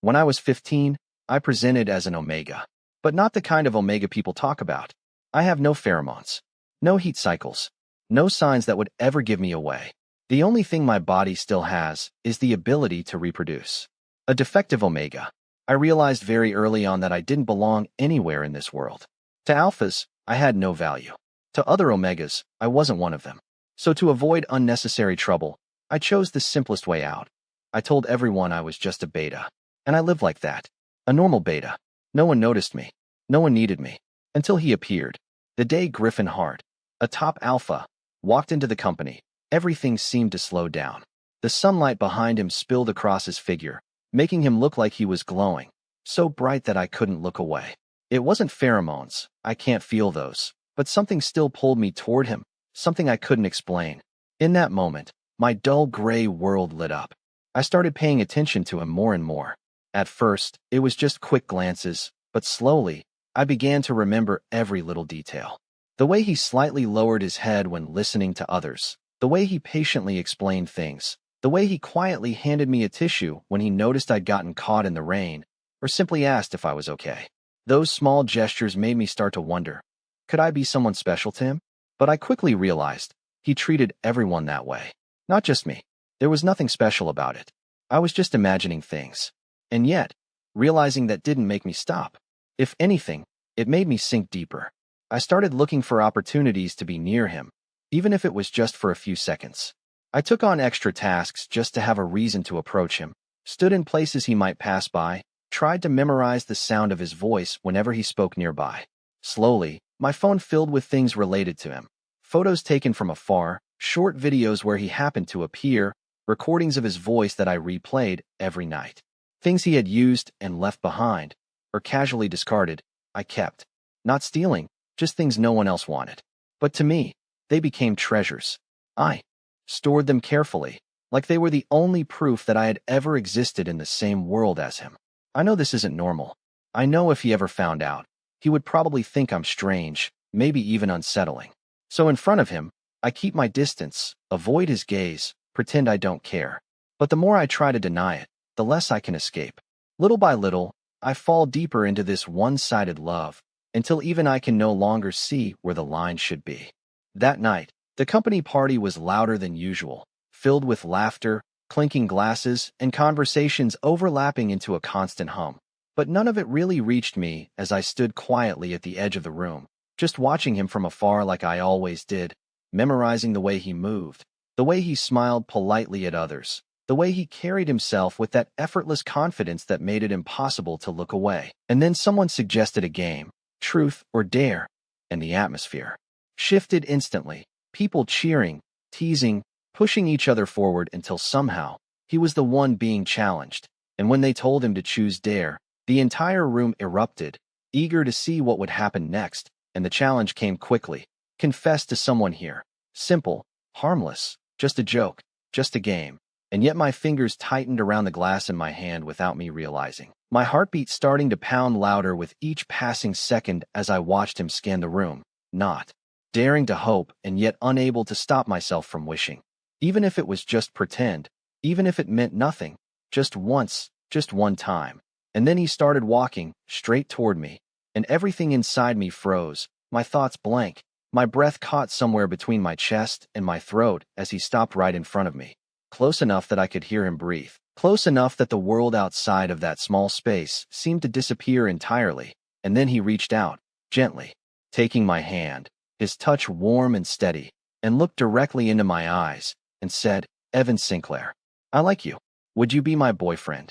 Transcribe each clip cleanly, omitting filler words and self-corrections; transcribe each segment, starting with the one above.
When I was 15, I presented as an Omega, but not the kind of Omega people talk about. I have no pheromones, no heat cycles, no signs that would ever give me away. The only thing my body still has is the ability to reproduce. A defective Omega. I realized very early on that I didn't belong anywhere in this world. To alphas, I had no value. To other Omegas, I wasn't one of them. So to avoid unnecessary trouble, I chose the simplest way out. I told everyone I was just a beta. And I lived like that. A normal beta. No one noticed me. No one needed me. Until he appeared. The day Griffin Hart, a top alpha, walked into the company, everything seemed to slow down. The sunlight behind him spilled across his figure, making him look like he was glowing, so bright that I couldn't look away. It wasn't pheromones, I can't feel those, but something still pulled me toward him, something I couldn't explain. In that moment, my dull gray world lit up. I started paying attention to him more and more. At first, it was just quick glances, but slowly, I began to remember every little detail. The way he slightly lowered his head when listening to others, the way he patiently explained things, the way he quietly handed me a tissue when he noticed I'd gotten caught in the rain, or simply asked if I was okay. Those small gestures made me start to wonder, could I be someone special to him? But I quickly realized, he treated everyone that way. Not just me. There was nothing special about it. I was just imagining things. And yet, realizing that didn't make me stop. If anything, it made me sink deeper. I started looking for opportunities to be near him, even if it was just for a few seconds. I took on extra tasks just to have a reason to approach him, stood in places he might pass by, tried to memorize the sound of his voice whenever he spoke nearby. Slowly, my phone filled with things related to him. Photos taken from afar, short videos where he happened to appear, recordings of his voice that I replayed every night. Things he had used and left behind, or casually discarded, I kept. Not stealing, just things no one else wanted. But to me, they became treasures. I stored them carefully, like they were the only proof that I had ever existed in the same world as him. I know this isn't normal. I know if he ever found out, he would probably think I'm strange, maybe even unsettling. So in front of him, I keep my distance, avoid his gaze, pretend I don't care. But the more I try to deny it, the less I can escape. Little by little, I fall deeper into this one-sided love, until even I can no longer see where the line should be. That night, the company party was louder than usual, filled with laughter, clinking glasses, and conversations overlapping into a constant hum. But none of it really reached me as I stood quietly at the edge of the room, just watching him from afar like I always did, memorizing the way he moved, the way he smiled politely at others, the way he carried himself with that effortless confidence that made it impossible to look away. And then someone suggested a game, truth or dare, and the atmosphere shifted instantly, people cheering, teasing, pushing each other forward until somehow he was the one being challenged. And when they told him to choose dare, the entire room erupted, eager to see what would happen next, and the challenge came quickly. Confess to someone here. Simple, harmless, just a joke, just a game. And yet my fingers tightened around the glass in my hand without me realizing. My heartbeat starting to pound louder with each passing second as I watched him scan the room, not daring to hope and yet unable to stop myself from wishing. Even if it was just pretend, even if it meant nothing, just once, just one time. And then he started walking straight toward me, and everything inside me froze, my thoughts blank, my breath caught somewhere between my chest and my throat as he stopped right in front of me. Close enough that I could hear him breathe. Close enough that the world outside of that small space seemed to disappear entirely. And then he reached out, gently, taking my hand, his touch warm and steady, and looked directly into my eyes, and said, "Evan Sinclair, I like you. Would you be my boyfriend?"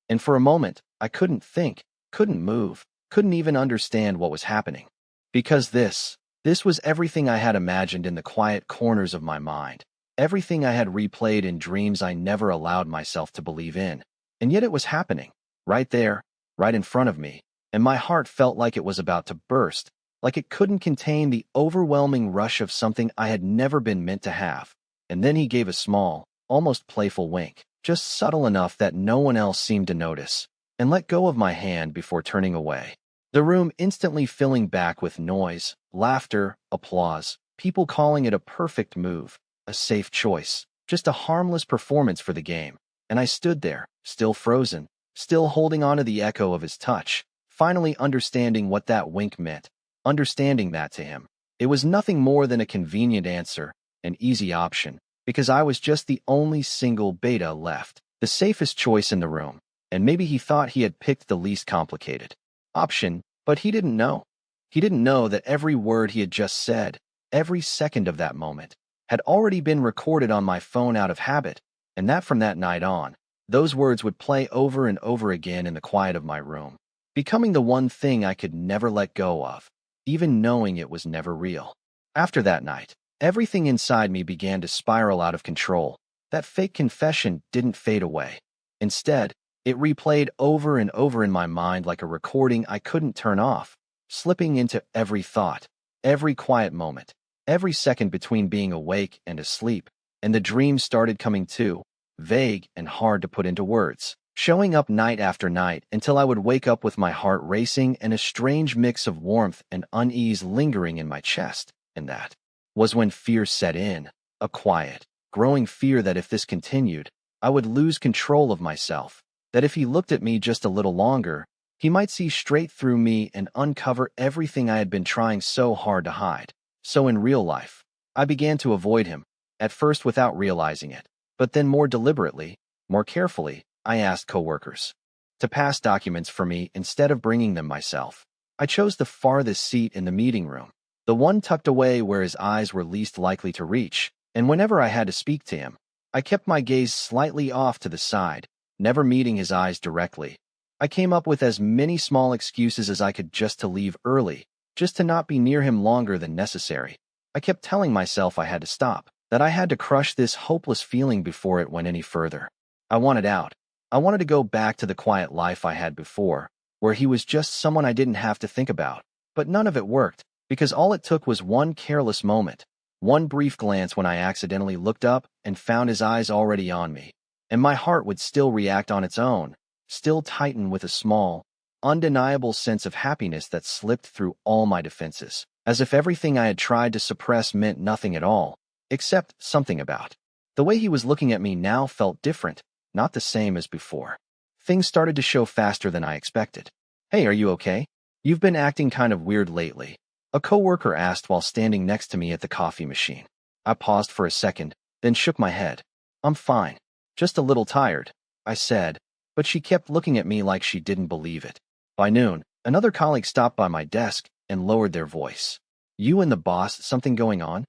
And for a moment, I couldn't think, couldn't move, couldn't even understand what was happening. Because this was everything I had imagined in the quiet corners of my mind. Everything I had replayed in dreams I never allowed myself to believe in. And yet it was happening, right there, right in front of me, and my heart felt like it was about to burst, like it couldn't contain the overwhelming rush of something I had never been meant to have. And then he gave a small, almost playful wink, just subtle enough that no one else seemed to notice, and let go of my hand before turning away. The room instantly filling back with noise, laughter, applause, people calling it a perfect move. A safe choice, just a harmless performance for the game. And I stood there, still frozen, still holding on to the echo of his touch, finally understanding what that wink meant, understanding that to him. It was nothing more than a convenient answer, an easy option, because I was just the only single beta left, the safest choice in the room, and maybe he thought he had picked the least complicated option, but he didn't know. He didn't know that every word he had just said, every second of that moment, had already been recorded on my phone out of habit, and that from that night on, those words would play over and over again in the quiet of my room, becoming the one thing I could never let go of, even knowing it was never real. After that night, everything inside me began to spiral out of control. That fake confession didn't fade away. Instead, it replayed over and over in my mind like a recording I couldn't turn off, slipping into every thought, every quiet moment, every second between being awake and asleep, and the dreams started coming too, vague and hard to put into words, showing up night after night until I would wake up with my heart racing and a strange mix of warmth and unease lingering in my chest. And that was when fear set in, a quiet, growing fear that if this continued, I would lose control of myself, that if he looked at me just a little longer, he might see straight through me and uncover everything I had been trying so hard to hide. So in real life, I began to avoid him, at first without realizing it, but then more deliberately, more carefully, I asked coworkers to pass documents for me instead of bringing them myself. I chose the farthest seat in the meeting room, the one tucked away where his eyes were least likely to reach, and whenever I had to speak to him, I kept my gaze slightly off to the side, never meeting his eyes directly. I came up with as many small excuses as I could just to leave early, just to not be near him longer than necessary. I kept telling myself I had to stop, that I had to crush this hopeless feeling before it went any further. I wanted out. I wanted to go back to the quiet life I had before, where he was just someone I didn't have to think about. But none of it worked, because all it took was one careless moment, one brief glance when I accidentally looked up and found his eyes already on me, and my heart would still react on its own, still tighten with a small, undeniable sense of happiness that slipped through all my defenses, as if everything I had tried to suppress meant nothing at all, except something about. The way he was looking at me now felt different, not the same as before. Things started to show faster than I expected. "Hey, are you okay? You've been acting kind of weird lately," a coworker asked while standing next to me at the coffee machine. I paused for a second, then shook my head. "I'm fine. Just a little tired," I said, but she kept looking at me like she didn't believe it. By noon, another colleague stopped by my desk and lowered their voice. "You and the boss, something going on?"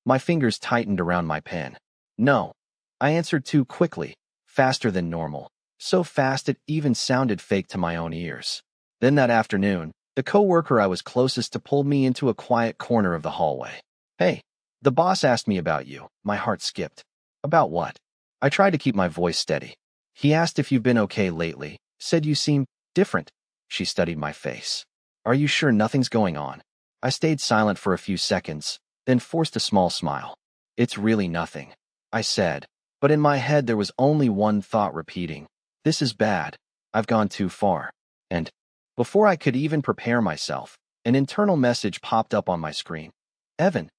My fingers tightened around my pen. "No," I answered too quickly, faster than normal, so fast it even sounded fake to my own ears. Then that afternoon, the coworker I was closest to pulled me into a quiet corner of the hallway. "Hey, the boss asked me about you." My heart skipped. "About what?" I tried to keep my voice steady. "He asked if you've been okay lately, said you seem different." She studied my face. "Are you sure nothing's going on?" I stayed silent for a few seconds, then forced a small smile. "It's really nothing," I said, but in my head there was only one thought repeating. "This is bad. I've gone too far." And before I could even prepare myself, an internal message popped up on my screen. "Evan,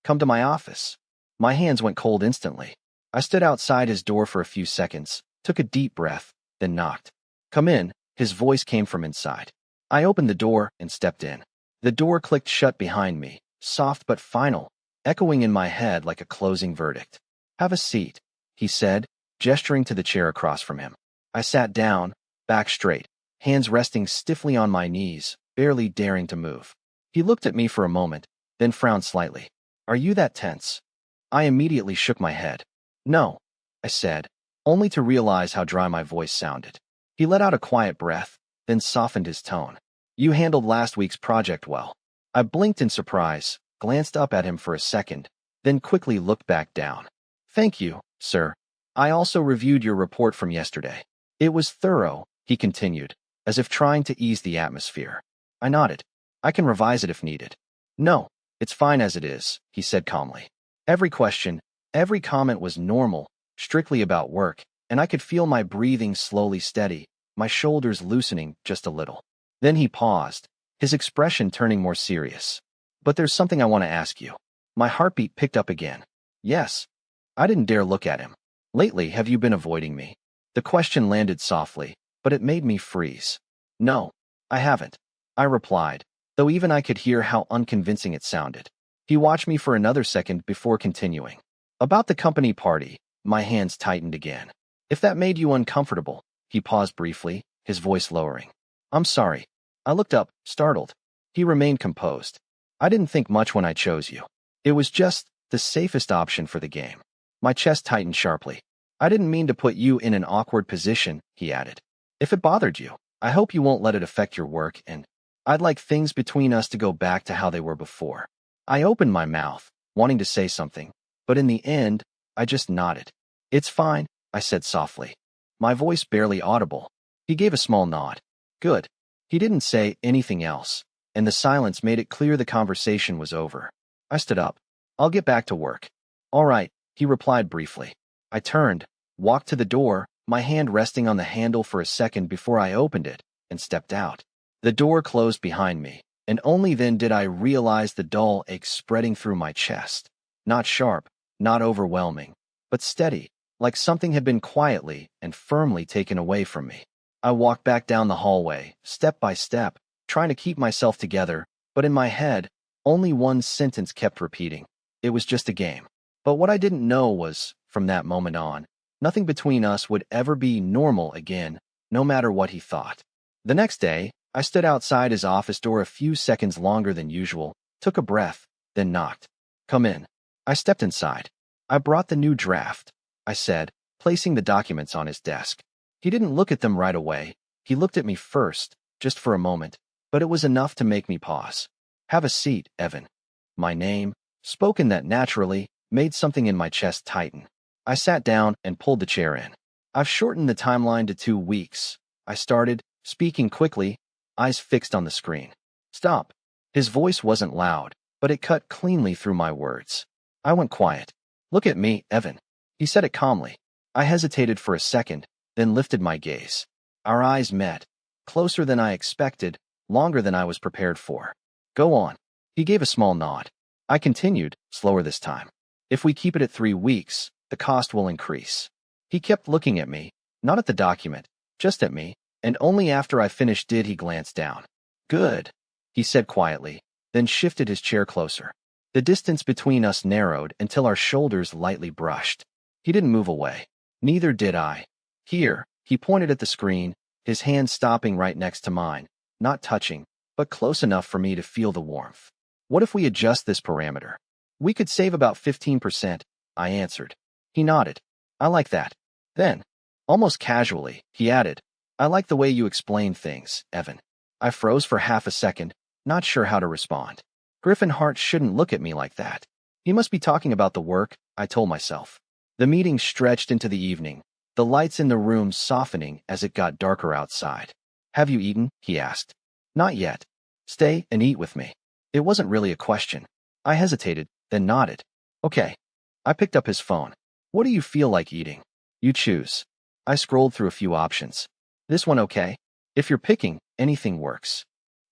come to my office." My hands went cold instantly. I stood outside his door for a few seconds, took a deep breath, then knocked. "Come in," his voice came from inside. I opened the door and stepped in. The door clicked shut behind me, soft but final, echoing in my head like a closing verdict. "Have a seat," he said, gesturing to the chair across from him. I sat down, back straight, hands resting stiffly on my knees, barely daring to move. He looked at me for a moment, then frowned slightly. "Are you that tense?" I immediately shook my head. "No," I said, only to realize how dry my voice sounded. He let out a quiet breath, then softened his tone. "You handled last week's project well." I blinked in surprise, glanced up at him for a second, then quickly looked back down. "Thank you, sir. I also reviewed your report from yesterday. It was thorough," he continued, as if trying to ease the atmosphere. I nodded. "I can revise it if needed." "No, it's fine as it is," he said calmly. Every question, every comment was normal, strictly about work, and I could feel my breathing slowly steady, my shoulders loosening just a little. Then he paused, his expression turning more serious. "But there's something I want to ask you." My heartbeat picked up again. "Yes." I didn't dare look at him. "Lately, have you been avoiding me?" The question landed softly, but it made me freeze. No, I haven't, I replied, though even I could hear how unconvincing it sounded. He watched me for another second before continuing. About the company party, my hands tightened again. If that made you uncomfortable, he paused briefly, his voice lowering. I'm sorry. I looked up, startled. He remained composed. I didn't think much when I chose you. It was just the safest option for the game. My chest tightened sharply. I didn't mean to put you in an awkward position, he added. If it bothered you, I hope you won't let it affect your work, and I'd like things between us to go back to how they were before. I opened my mouth, wanting to say something, but in the end, I just nodded. It's fine, I said softly, my voice barely audible. He gave a small nod. Good. He didn't say anything else, and the silence made it clear the conversation was over. I stood up. I'll get back to work. All right, he replied briefly. I turned, walked to the door, my hand resting on the handle for a second before I opened it, and stepped out. The door closed behind me, and only then did I realize the dull ache spreading through my chest. Not sharp, not overwhelming, but steady, like something had been quietly and firmly taken away from me. I walked back down the hallway, step by step, trying to keep myself together, but in my head, only one sentence kept repeating. It was just a game. But what I didn't know was, from that moment on, nothing between us would ever be normal again, no matter what he thought. The next day, I stood outside his office door a few seconds longer than usual, took a breath, then knocked. Come in. I stepped inside. I brought the new draft, I said, placing the documents on his desk. He didn't look at them right away. He looked at me first, just for a moment, but it was enough to make me pause. Have a seat, Evan. My name, spoken that naturally, made something in my chest tighten. I sat down and pulled the chair in. I've shortened the timeline to 2 weeks. I started, speaking quickly, eyes fixed on the screen. Stop. His voice wasn't loud, but it cut cleanly through my words. I went quiet. Look at me, Evan. He said it calmly. I hesitated for a second, then lifted my gaze. Our eyes met, closer than I expected, longer than I was prepared for. Go on. He gave a small nod. I continued, slower this time. If we keep it at 3 weeks, the cost will increase. He kept looking at me, not at the document, just at me, and only after I finished did he glance down. Good, he said quietly, then shifted his chair closer. The distance between us narrowed until our shoulders lightly brushed. He didn't move away. Neither did I. Here, he pointed at the screen, his hand stopping right next to mine, not touching, but close enough for me to feel the warmth. What if we adjust this parameter? We could save about 15%, I answered. He nodded. I like that. Then, almost casually, he added, I like the way you explain things, Evan. I froze for half a second, not sure how to respond. Griffin Hart shouldn't look at me like that. He must be talking about the work, I told myself. The meeting stretched into the evening, the lights in the room softening as it got darker outside. Have you eaten? He asked. Not yet. Stay and eat with me. It wasn't really a question. I hesitated, then nodded. Okay. I picked up his phone. What do you feel like eating? You choose. I scrolled through a few options. This one okay? If you're picking, anything works.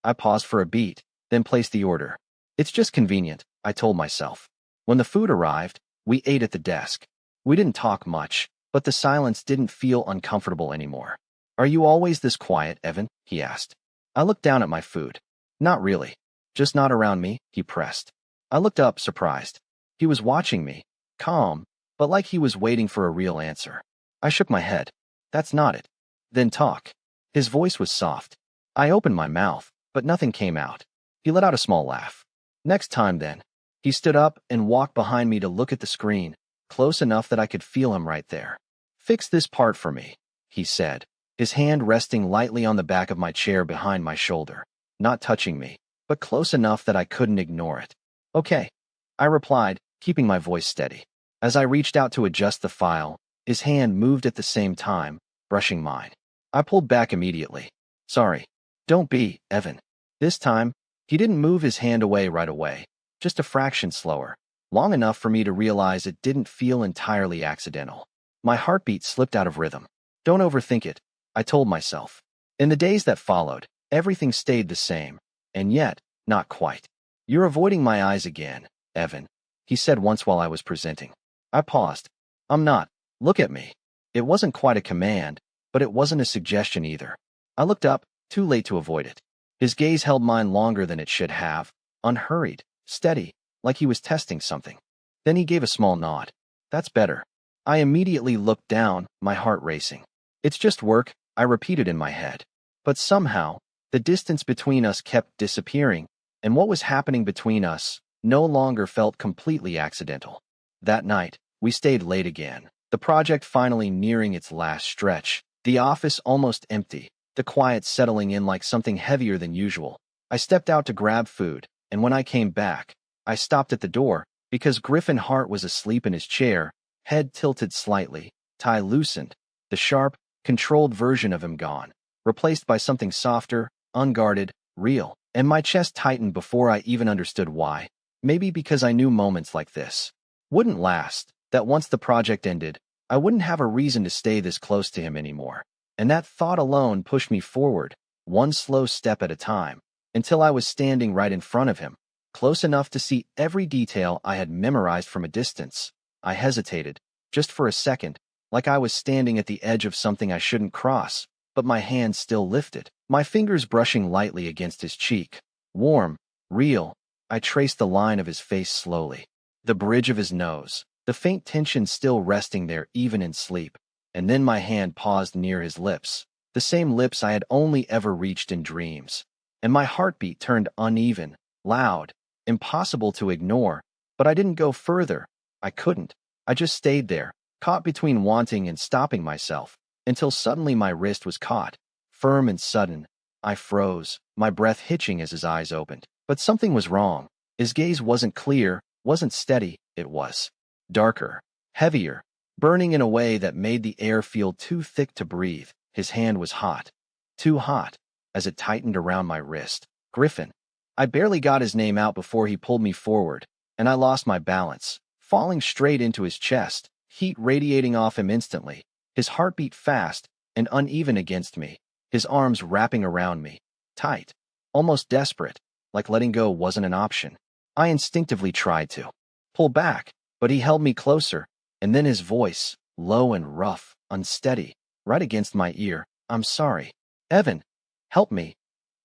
I paused for a beat, then placed the order. It's just convenient, I told myself. When the food arrived, we ate at the desk. We didn't talk much, but the silence didn't feel uncomfortable anymore. Are you always this quiet, Evan? He asked. I looked down at my food. Not really. Just not around me, he pressed. I looked up, surprised. He was watching me, calm, but like he was waiting for a real answer. I shook my head. That's not it. Then talk. His voice was soft. I opened my mouth, but nothing came out. He let out a small laugh. Next time, then. He stood up and walked behind me to look at the screen, close enough that I could feel him right there. Fix this part for me, he said, his hand resting lightly on the back of my chair behind my shoulder, not touching me, but close enough that I couldn't ignore it. Okay, I replied, keeping my voice steady. As I reached out to adjust the file, his hand moved at the same time, brushing mine. I pulled back immediately. Sorry. Don't be, Evan. This time, he didn't move his hand away right away, just a fraction slower, long enough for me to realize it didn't feel entirely accidental. My heartbeat slipped out of rhythm. Don't overthink it, I told myself. In the days that followed, everything stayed the same, and yet, not quite. You're avoiding my eyes again, Evan, he said once while I was presenting. I paused. I'm not. Look at me. It wasn't quite a command, but it wasn't a suggestion either. I looked up, too late to avoid it. His gaze held mine longer than it should have, unhurried, steady, like he was testing something. Then he gave a small nod. That's better. I immediately looked down, my heart racing. It's just work, I repeated in my head. But somehow, the distance between us kept disappearing, and what was happening between us no longer felt completely accidental. That night, we stayed late again, the project finally nearing its last stretch, the office almost empty, the quiet settling in like something heavier than usual. I stepped out to grab food, and when I came back, I stopped at the door, because Griffin Hart was asleep in his chair, head tilted slightly, tie loosened, the sharp, controlled version of him gone, replaced by something softer, unguarded, real, and my chest tightened before I even understood why. Maybe because I knew moments like this wouldn't last, that once the project ended, I wouldn't have a reason to stay this close to him anymore. And that thought alone pushed me forward, one slow step at a time, until I was standing right in front of him, close enough to see every detail I had memorized from a distance. I hesitated, just for a second, like I was standing at the edge of something I shouldn't cross, but my hand still lifted, my fingers brushing lightly against his cheek. Warm, real. I traced the line of his face slowly, the bridge of his nose, the faint tension still resting there even in sleep, and then my hand paused near his lips, the same lips I had only ever reached in dreams, and my heartbeat turned uneven, loud, impossible to ignore, but I didn't go further. I couldn't. I just stayed there, caught between wanting and stopping myself, until suddenly my wrist was caught, firm and sudden. I froze, my breath hitching as his eyes opened. But something was wrong. His gaze wasn't clear, wasn't steady, it was darker, heavier, burning in a way that made the air feel too thick to breathe. His hand was hot, too hot, as it tightened around my wrist. Griffin. I barely got his name out before he pulled me forward, and I lost my balance, falling straight into his chest, heat radiating off him instantly, his heartbeat fast and uneven against me, his arms wrapping around me, tight, almost desperate, like letting go wasn't an option. I instinctively tried to pull back, but he held me closer, and then his voice, low and rough, unsteady, right against my ear. I'm sorry. Evan, help me.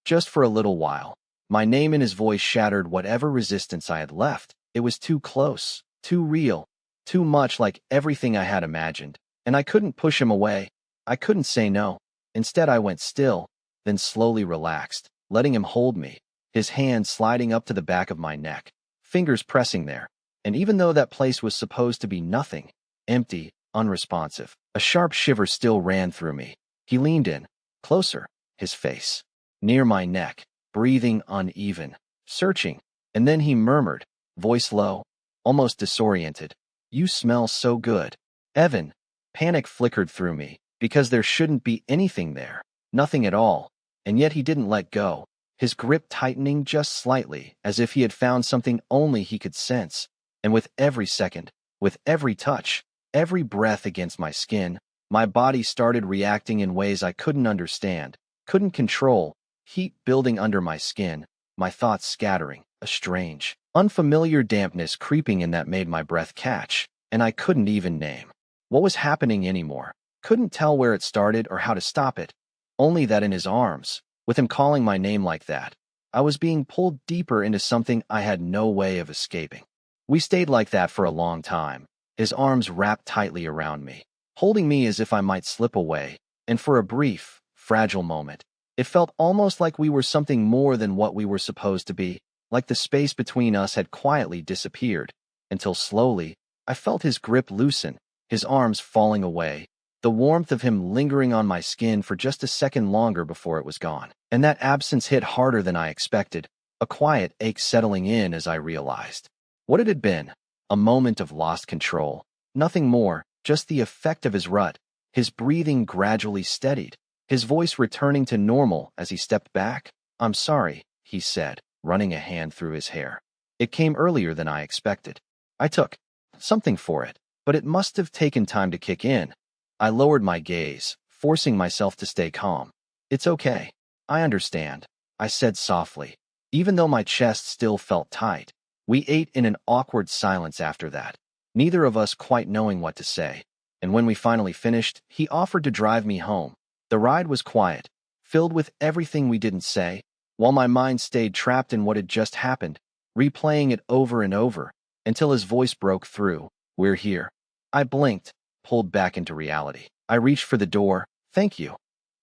Just for a little while. My name in his voice shattered whatever resistance I had left. It was too close, too real, too much like everything I had imagined, and I couldn't push him away. I couldn't say no. Instead, I went still, then slowly relaxed, letting him hold me, his hand sliding up to the back of my neck, fingers pressing there. And even though that place was supposed to be nothing, empty, unresponsive, a sharp shiver still ran through me. He leaned in, closer, his face near my neck, breathing uneven, searching, and then he murmured, voice low, almost disoriented, "You smell so good." Evan. Panic flickered through me, because there shouldn't be anything there, nothing at all, and yet he didn't let go, his grip tightening just slightly, as if he had found something only he could sense, and with every second, with every touch, every breath against my skin, my body started reacting in ways I couldn't understand, couldn't control, heat building under my skin, my thoughts scattering, a strange, unfamiliar dampness creeping in that made my breath catch, and I couldn't even name what was happening anymore, couldn't tell where it started or how to stop it, only that in his arms, with him calling my name like that, I was being pulled deeper into something I had no way of escaping. We stayed like that for a long time, his arms wrapped tightly around me, holding me as if I might slip away, and for a brief, fragile moment, it felt almost like we were something more than what we were supposed to be, like the space between us had quietly disappeared, until slowly, I felt his grip loosen, his arms falling away, the warmth of him lingering on my skin for just a second longer before it was gone. And that absence hit harder than I expected, a quiet ache settling in as I realized what it had been, a moment of lost control, nothing more, just the effect of his rut, his breathing gradually steadied, his voice returning to normal as he stepped back. "I'm sorry," he said, running a hand through his hair. It came earlier than I expected. I took something for it, but it must have taken time to kick in. I lowered my gaze, forcing myself to stay calm. "It's okay. I understand," I said softly, even though my chest still felt tight. We ate in an awkward silence after that, neither of us quite knowing what to say, and when we finally finished, he offered to drive me home, The ride was quiet, filled with everything we didn't say, while my mind stayed trapped in what had just happened, replaying it over and over, until his voice broke through. "We're here." I blinked, pulled back into reality. I reached for the door. "Thank you,"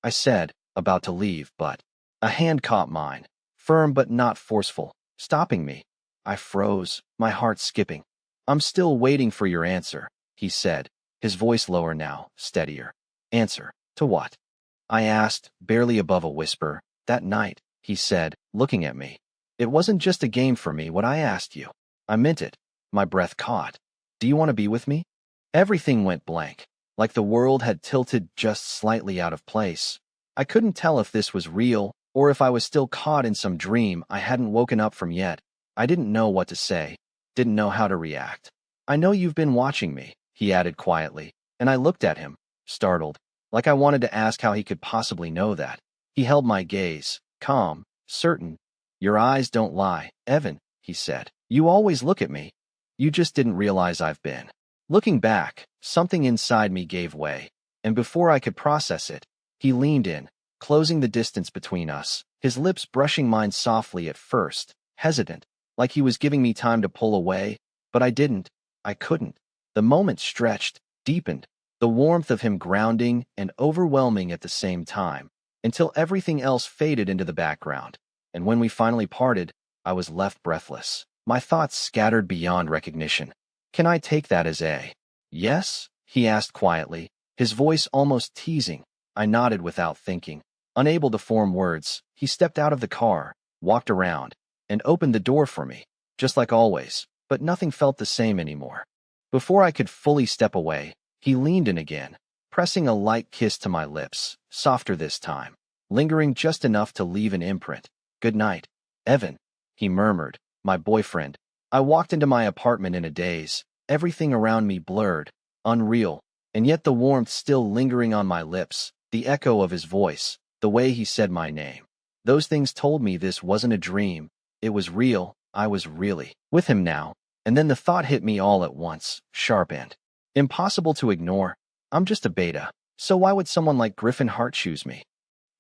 I said, about to leave, but a hand caught mine, firm but not forceful, stopping me. I froze, my heart skipping. "I'm still waiting for your answer," he said, his voice lower now, steadier. "Answer to what?" I asked, barely above a whisper. "That night," he said, looking at me. "It wasn't just a game for me what I asked you. I meant it." My breath caught. "Do you want to be with me?" Everything went blank, like the world had tilted just slightly out of place. I couldn't tell if this was real or if I was still caught in some dream I hadn't woken up from yet. I didn't know what to say, didn't know how to react. "I know you've been watching me," he added quietly, and I looked at him, startled, like I wanted to ask how he could possibly know that. He held my gaze, calm, certain. "Your eyes don't lie, Evan," he said. "You always look at me. You just didn't realize I've been." Looking back, something inside me gave way, and before I could process it, he leaned in, closing the distance between us, his lips brushing mine softly at first, hesitant, like he was giving me time to pull away, but I didn't. I couldn't. The moment stretched, deepened, the warmth of him grounding and overwhelming at the same time, until everything else faded into the background. And when we finally parted, I was left breathless, my thoughts scattered beyond recognition. "Can I take that as a yes?" he asked quietly, his voice almost teasing. I nodded without thinking. Unable to form words, he stepped out of the car, walked around, and opened the door for me, just like always, but nothing felt the same anymore. Before I could fully step away, he leaned in again, pressing a light kiss to my lips, softer this time, lingering just enough to leave an imprint. "Good night, Evan," he murmured, "my boyfriend." I walked into my apartment in a daze, everything around me blurred, unreal, and yet the warmth still lingering on my lips, the echo of his voice, the way he said my name. Those things told me this wasn't a dream, it was real. I was really with him now, and then the thought hit me all at once, sharp and impossible to ignore. I'm just a beta, so why would someone like Griffin Hart choose me?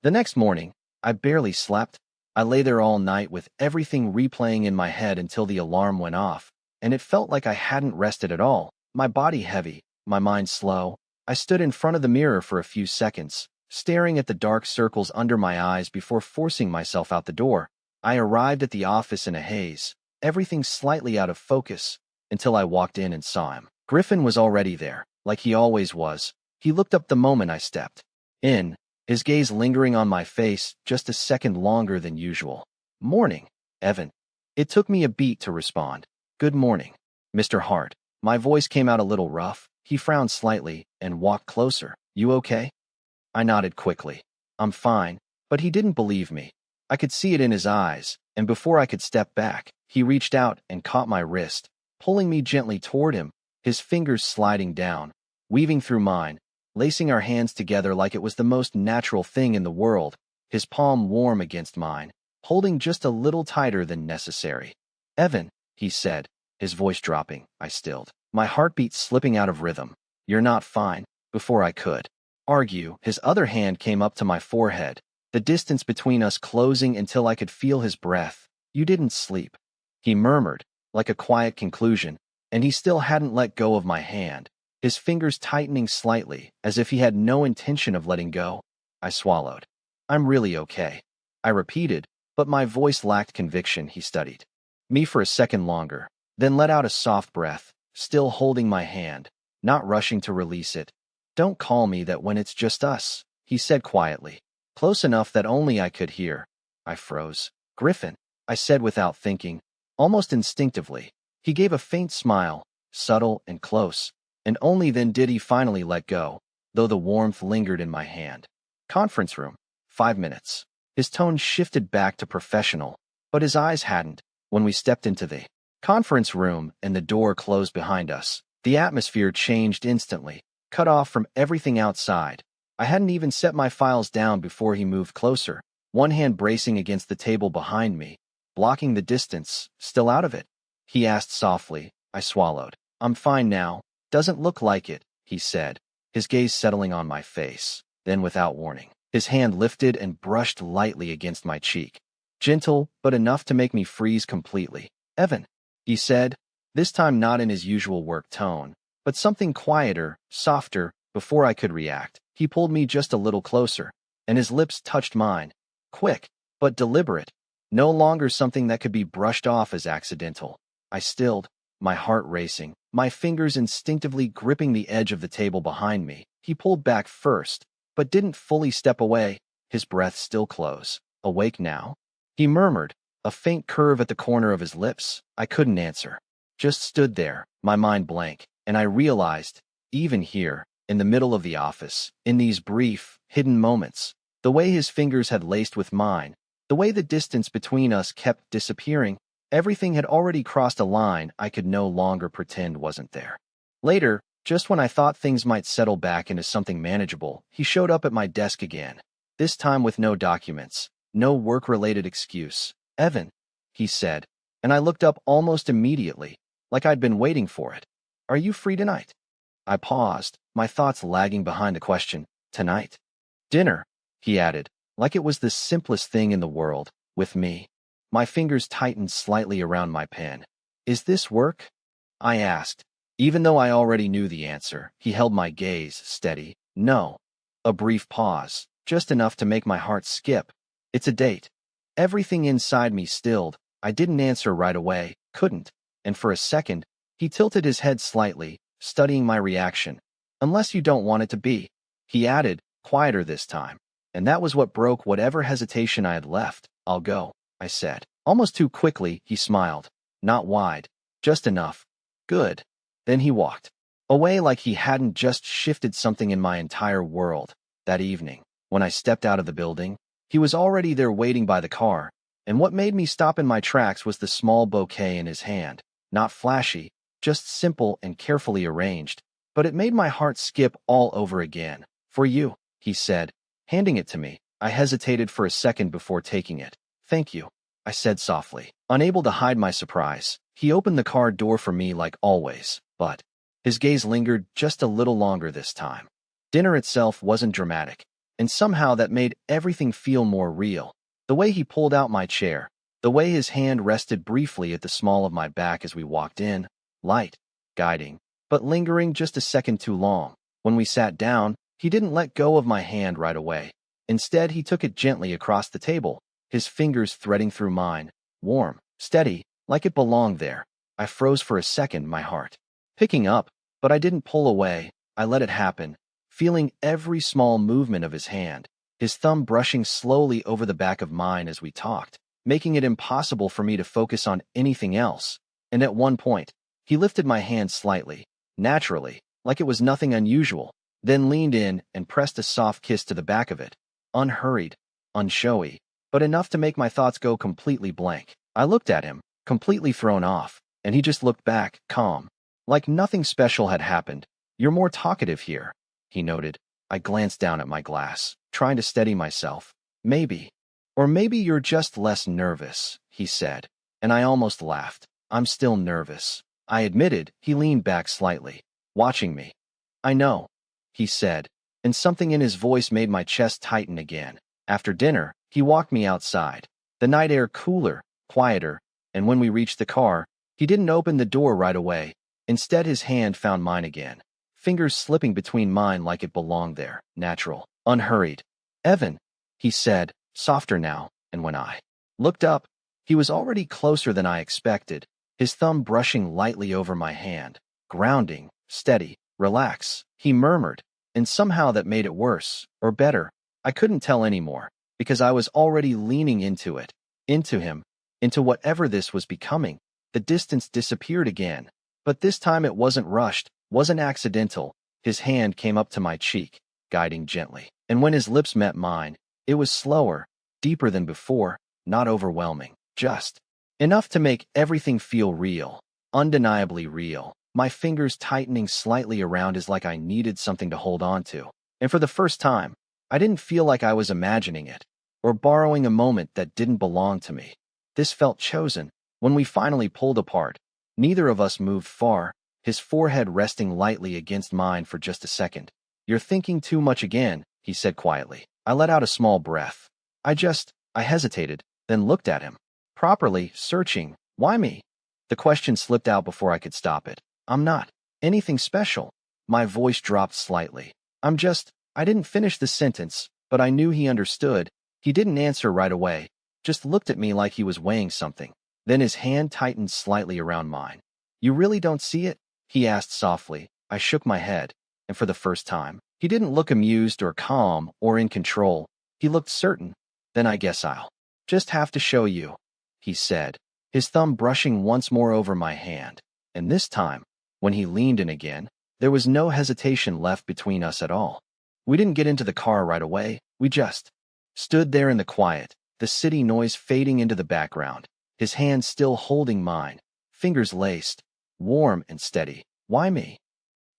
The next morning, I barely slept. I lay there all night with everything replaying in my head until the alarm went off, and it felt like I hadn't rested at all, my body heavy, my mind slow. I stood in front of the mirror for a few seconds, staring at the dark circles under my eyes before forcing myself out the door. I arrived at the office in a haze, everything slightly out of focus, until I walked in and saw him. Griffin was already there, like he always was. He looked up the moment I stepped in, his gaze lingering on my face just a second longer than usual. "Morning, Evan." It took me a beat to respond. "Good morning, Mr. Hart." My voice came out a little rough. He frowned slightly and walked closer. "You okay?" I nodded quickly. "I'm fine," but he didn't believe me. I could see it in his eyes, and before I could step back, he reached out and caught my wrist, pulling me gently toward him, his fingers sliding down, weaving through mine, lacing our hands together like it was the most natural thing in the world, his palm warm against mine, holding just a little tighter than necessary. "Evan," he said, his voice dropping. I stilled, my heartbeat slipping out of rhythm. "You're not fine." Before I could argue, his other hand came up to my forehead, the distance between us closing until I could feel his breath. "You didn't sleep," he murmured, like a quiet conclusion, and he still hadn't let go of my hand, his fingers tightening slightly, as if he had no intention of letting go. I swallowed. "I'm really okay," I repeated, but my voice lacked conviction. He studied me for a second longer, then let out a soft breath, still holding my hand, not rushing to release it. "Don't call me that when it's just us," he said quietly, close enough that only I could hear. I froze. "Griffin," I said without thinking, almost instinctively. He gave a faint smile, subtle and close, and only then did he finally let go, though the warmth lingered in my hand. "Conference room. 5 minutes." His tone shifted back to professional, but his eyes hadn't. When we stepped into the conference room and the door closed behind us, the atmosphere changed instantly, cut off from everything outside. I hadn't even set my files down before he moved closer, one hand bracing against the table behind me, blocking the distance, still out of it. He asked softly. I swallowed. "I'm fine now." "Doesn't look like it," he said, his gaze settling on my face. Then without warning, His hand lifted and brushed lightly against my cheek. Gentle, but enough to make me freeze completely. "Evan," he said, this time not in his usual work tone, but something quieter, softer. Before I could react, he pulled me just a little closer, and his lips touched mine. Quick, but deliberate. No longer something that could be brushed off as accidental. I stilled, my heart racing, my fingers instinctively gripping the edge of the table behind me. He pulled back first, but didn't fully step away, his breath still close. "Awake now?" he murmured, a faint curve at the corner of his lips. I couldn't answer. Just stood there, my mind blank, and I realized, even here, in the middle of the office, in these brief, hidden moments, the way his fingers had laced with mine, the way the distance between us kept disappearing, everything had already crossed a line I could no longer pretend wasn't there. Later, just when I thought things might settle back into something manageable, he showed up at my desk again, this time with no documents, no work-related excuse. "Evan," he said, and I looked up almost immediately, like I'd been waiting for it. "Are you free tonight?" I paused, my thoughts lagging behind the question. "Tonight?" "Dinner," he added, like it was the simplest thing in the world, with me. My fingers tightened slightly around my pen. "Is this work?" I asked. Even though I already knew the answer, he held my gaze steady. "No." A brief pause, just enough to make my heart skip. "It's a date." Everything inside me stilled. I didn't answer right away, couldn't, and for a second, he tilted his head slightly, studying my reaction. "Unless you don't want it to be," he added, quieter this time. And that was what broke whatever hesitation I had left. "I'll go," I said. Almost too quickly, he smiled. Not wide, just enough. "Good." Then he walked away like he hadn't just shifted something in my entire world. That evening, when I stepped out of the building, he was already there waiting by the car, and what made me stop in my tracks was the small bouquet in his hand. Not flashy, just simple and carefully arranged, but it made my heart skip all over again. "For you," he said, handing it to me. I hesitated for a second before taking it. "Thank you," I said softly, unable to hide my surprise. He opened the car door for me like always, but his gaze lingered just a little longer this time. Dinner itself wasn't dramatic, and somehow that made everything feel more real. The way he pulled out my chair, the way his hand rested briefly at the small of my back as we walked in, light, guiding, but lingering just a second too long. When we sat down, he didn't let go of my hand right away. Instead, he took it gently across the table, his fingers threading through mine, warm, steady, like it belonged there. I froze for a second, my heart picking up, but I didn't pull away. I let it happen, feeling every small movement of his hand, his thumb brushing slowly over the back of mine as we talked, making it impossible for me to focus on anything else. And at one point, he lifted my hand slightly, naturally, like it was nothing unusual, then leaned in and pressed a soft kiss to the back of it. Unhurried, unshowy, but enough to make my thoughts go completely blank. I looked at him, completely thrown off, and he just looked back, calm, like nothing special had happened. "You're more talkative here," he noted. I glanced down at my glass, trying to steady myself. "Maybe. Or maybe you're just less nervous," he said, and I almost laughed. "I'm still nervous," I admitted. He leaned back slightly, watching me. "I know," he said, and something in his voice made my chest tighten again. After dinner, he walked me outside. The night air cooler, quieter, and when we reached the car, he didn't open the door right away. Instead, his hand found mine again, fingers slipping between mine like it belonged there, natural, unhurried. "Evan," he said, softer now, and when I looked up, he was already closer than I expected, his thumb brushing lightly over my hand, grounding, steady, relax, he murmured, and somehow that made it worse, or better. I couldn't tell anymore, because I was already leaning into it, into him, into whatever this was becoming. The distance disappeared again, but this time it wasn't rushed, wasn't accidental. His hand came up to my cheek, guiding gently, and when his lips met mine, it was slower, deeper than before, not overwhelming, just enough to make everything feel real, undeniably real. My fingers tightening slightly around his like I needed something to hold on to, and for the first time, I didn't feel like I was imagining it, or borrowing a moment that didn't belong to me. This felt chosen. When we finally pulled apart, neither of us moved far, his forehead resting lightly against mine for just a second. "You're thinking too much again," he said quietly. I let out a small breath. I hesitated, then looked at him. Properly, searching. Why me? The question slipped out before I could stop it. I'm not anything special. My voice dropped slightly. I didn't finish the sentence, but I knew he understood. He didn't answer right away, just looked at me like he was weighing something. Then his hand tightened slightly around mine. You really don't see it? He asked softly. I shook my head, and for the first time, he didn't look amused or calm or in control. He looked certain. Then I guess I'll just have to show you, he said, his thumb brushing once more over my hand. And this time, when he leaned in again, there was no hesitation left between us at all. We didn't get into the car right away. We just stood there in the quiet, the city noise fading into the background, his hand still holding mine, fingers laced, warm and steady. Why me?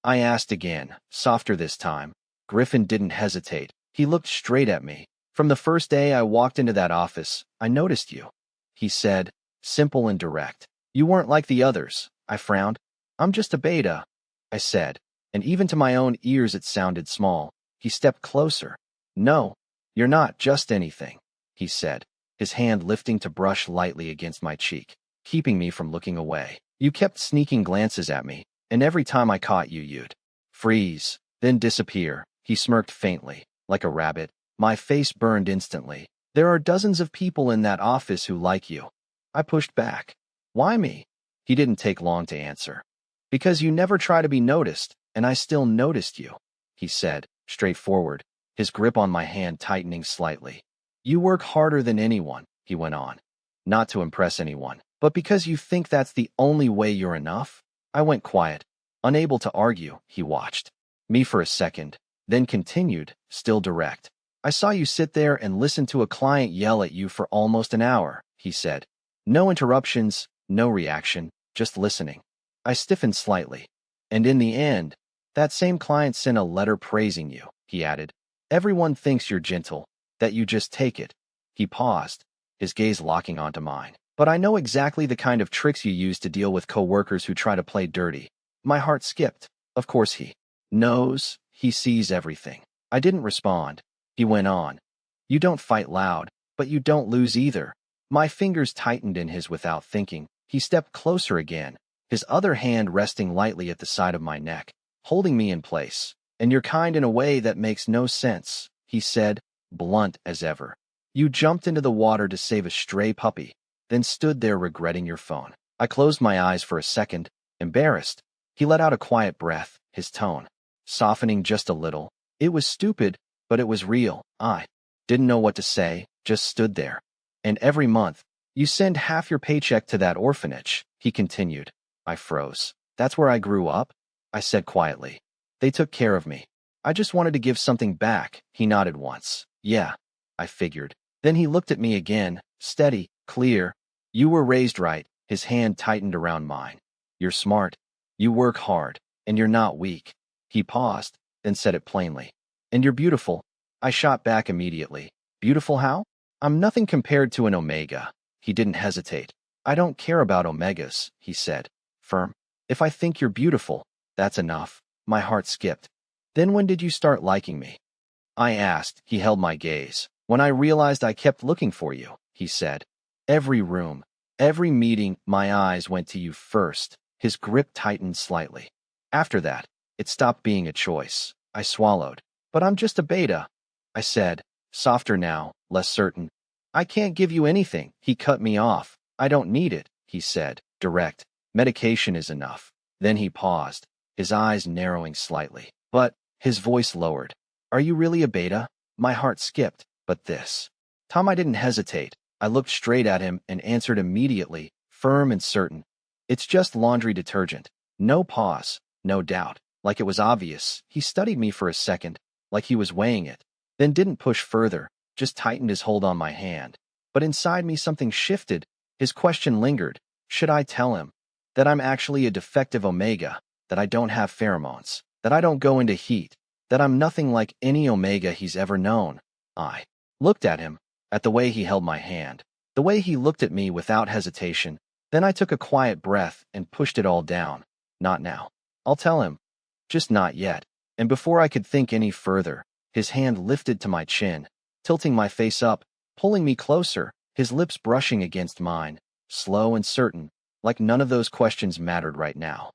I asked again, softer this time. Griffin didn't hesitate. He looked straight at me. From the first day I walked into that office, I noticed you, he said, simple and direct. You weren't like the others. I frowned. I'm just a beta, I said, and even to my own ears it sounded small. He stepped closer. No, you're not just anything, he said, his hand lifting to brush lightly against my cheek, keeping me from looking away. You kept sneaking glances at me, and every time I caught you, you'd freeze, then disappear. He smirked faintly, like a rabbit. My face burned instantly. There are dozens of people in that office who like you. I pushed back. Why me? He didn't take long to answer. Because you never try to be noticed, and I still noticed you, he said, straightforward, his grip on my hand tightening slightly. You work harder than anyone, he went on. Not to impress anyone, but because you think that's the only way you're enough? I went quiet, unable to argue. He watched me for a second, then continued, still direct. I saw you sit there and listen to a client yell at you for almost an hour, he said. No interruptions, no reaction, just listening. I stiffened slightly. And in the end, that same client sent a letter praising you, he added. Everyone thinks you're gentle, that you just take it. He paused, his gaze locking onto mine. But I know exactly the kind of tricks you use to deal with coworkers who try to play dirty. My heart skipped. Of course he knows, he sees everything. I didn't respond. He went on. You don't fight loud, but you don't lose either. My fingers tightened in his without thinking. He stepped closer again, his other hand resting lightly at the side of my neck, holding me in place. And you're kind in a way that makes no sense, he said, blunt as ever. You jumped into the water to save a stray puppy, then stood there regretting your phone. I closed my eyes for a second, embarrassed. He let out a quiet breath, his tone softening just a little. It was stupid, but it was real. I didn't know what to say, just stood there. And every month, you send half your paycheck to that orphanage, he continued. I froze. That's where I grew up? I said quietly. They took care of me. I just wanted to give something back, he nodded once. Yeah, I figured. Then he looked at me again, steady, clear. You were raised right, his hand tightened around mine. You're smart. You work hard, and you're not weak. He paused, then said it plainly. And you're beautiful. I shot back immediately. Beautiful how? I'm nothing compared to an Omega. He didn't hesitate. I don't care about Omegas, he said, firm. If I think you're beautiful, that's enough. My heart skipped. Then when did you start liking me? I asked. He held my gaze. When I realized I kept looking for you, he said. Every room, every meeting, my eyes went to you first. His grip tightened slightly. After that, it stopped being a choice. I swallowed. But I'm just a beta, I said, softer now, less certain. I can't give you anything. He cut me off. I don't need it, he said, direct. Medication is enough. Then he paused, his eyes narrowing slightly. But, his voice lowered. Are you really a beta? My heart skipped. But this. Tom, I didn't hesitate. I looked straight at him and answered immediately, firm and certain. It's just laundry detergent. No pause, no doubt. Like it was obvious. He studied me for a second, like he was weighing it. Then didn't push further, just tightened his hold on my hand. But inside me something shifted. His question lingered. Should I tell him that I'm actually a defective Omega, that I don't have pheromones, that I don't go into heat, that I'm nothing like any Omega he's ever known? I looked at him, at the way he held my hand, the way he looked at me without hesitation. Then I took a quiet breath and pushed it all down. Not now. I'll tell him. Just not yet. And before I could think any further, his hand lifted to my chin, tilting my face up, pulling me closer, his lips brushing against mine, slow and certain, like none of those questions mattered right now.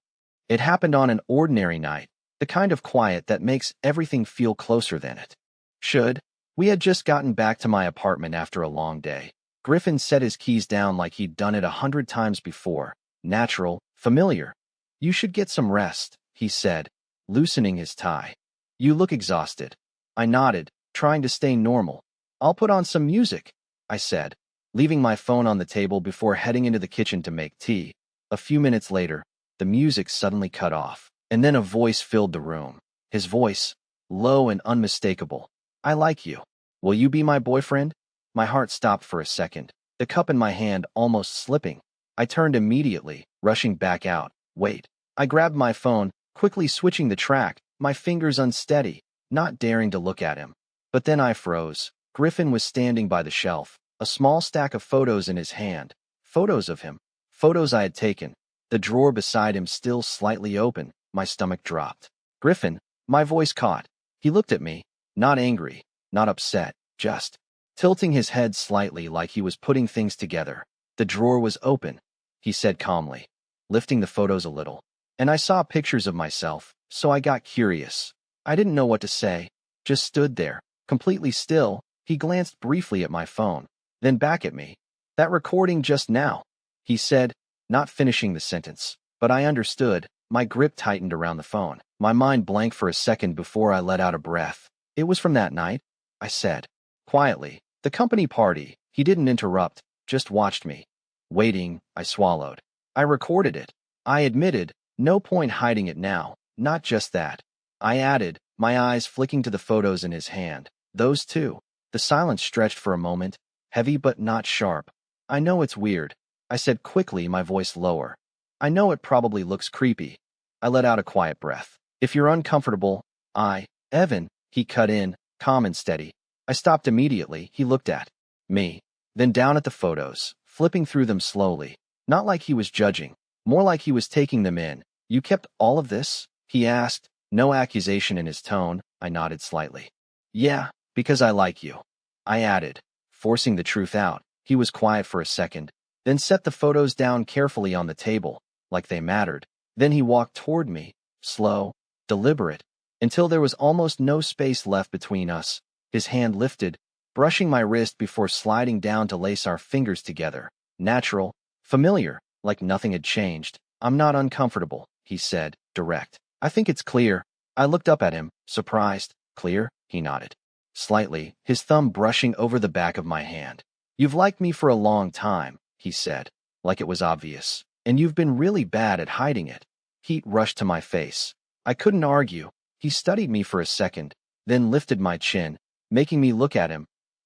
It happened on an ordinary night, the kind of quiet that makes everything feel closer than it should. We had just gotten back to my apartment after a long day. Griffin set his keys down like he'd done it 100 times before. Natural, familiar. You should get some rest, he said, loosening his tie. You look exhausted. I nodded, trying to stay normal. I'll put on some music, I said, leaving my phone on the table before heading into the kitchen to make tea. A few minutes later, the music suddenly cut off, and then a voice filled the room. His voice, low and unmistakable. I like you. Will you be my boyfriend? My heart stopped for a second, the cup in my hand almost slipping. I turned immediately, rushing back out. Wait. I grabbed my phone, quickly switching the track, my fingers unsteady, not daring to look at him. But then I froze. Griffin was standing by the shelf, a small stack of photos in his hand. Photos of him. Photos I had taken. The drawer beside him still slightly open. My stomach dropped. Griffin, my voice caught. He looked at me, not angry, not upset, just tilting his head slightly like he was putting things together. The drawer was open, he said calmly, lifting the photos a little. And I saw pictures of myself, so I got curious. I didn't know what to say, just stood there, completely still. He glanced briefly at my phone, then back at me. That recording just now, he said, not finishing the sentence. But I understood. My grip tightened around the phone. My mind blanked for a second before I let out a breath. It was from that night, I said, quietly. The company party. He didn't interrupt, just watched me. Waiting, I swallowed. I recorded it. I admitted, no point hiding it now. Not just that. I added, my eyes flicking to the photos in his hand. Those two. The silence stretched for a moment, heavy but not sharp. I know it's weird, I said quickly, my voice lower. I know it probably looks creepy. I let out a quiet breath. If you're uncomfortable, Evan, he cut in, calm and steady. I stopped immediately. He looked at me, then down at the photos, flipping through them slowly. Not like he was judging, more like he was taking them in. You kept all of this? He asked, no accusation in his tone. I nodded slightly. Yeah, because I like you, I added, forcing the truth out. He was quiet for a second, then set the photos down carefully on the table, like they mattered. Then he walked toward me, slow, deliberate, until there was almost no space left between us. His hand lifted, brushing my wrist before sliding down to lace our fingers together. Natural, familiar, like nothing had changed. I'm not uncomfortable, he said, direct. I think it's clear. I looked up at him, surprised. Clear? He nodded. Slightly, his thumb brushing over the back of my hand. You've liked me for a long time, he said, like it was obvious. And you've been really bad at hiding it. Heat rushed to my face. I couldn't argue. He studied me for a second, then lifted my chin, making me look at him.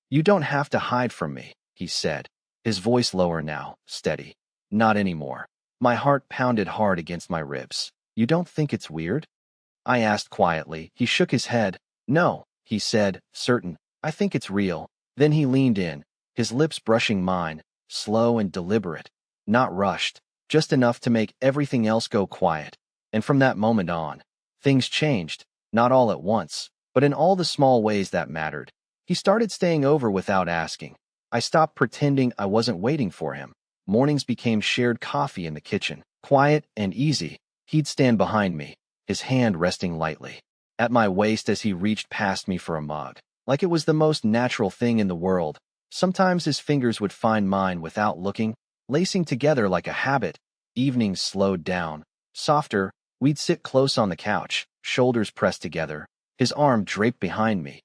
You don't have to hide from me, he said, his voice lower now, steady. Not anymore. My heart pounded hard against my ribs. You don't think it's weird? I asked quietly. He shook his head. No, he said, certain. I think it's real. Then he leaned in, his lips brushing mine, slow and deliberate, not rushed, just enough to make everything else go quiet. And from that moment on, things changed, not all at once, but in all the small ways that mattered. He started staying over without asking. I stopped pretending I wasn't waiting for him. Mornings became shared coffee in the kitchen, quiet and easy. He'd stand behind me, his hand resting lightly at my waist as he reached past me for a mug, like it was the most natural thing in the world. Sometimes his fingers would find mine without looking, lacing together like a habit. Evenings slowed down, softer. We'd sit close on the couch, shoulders pressed together, his arm draped behind me,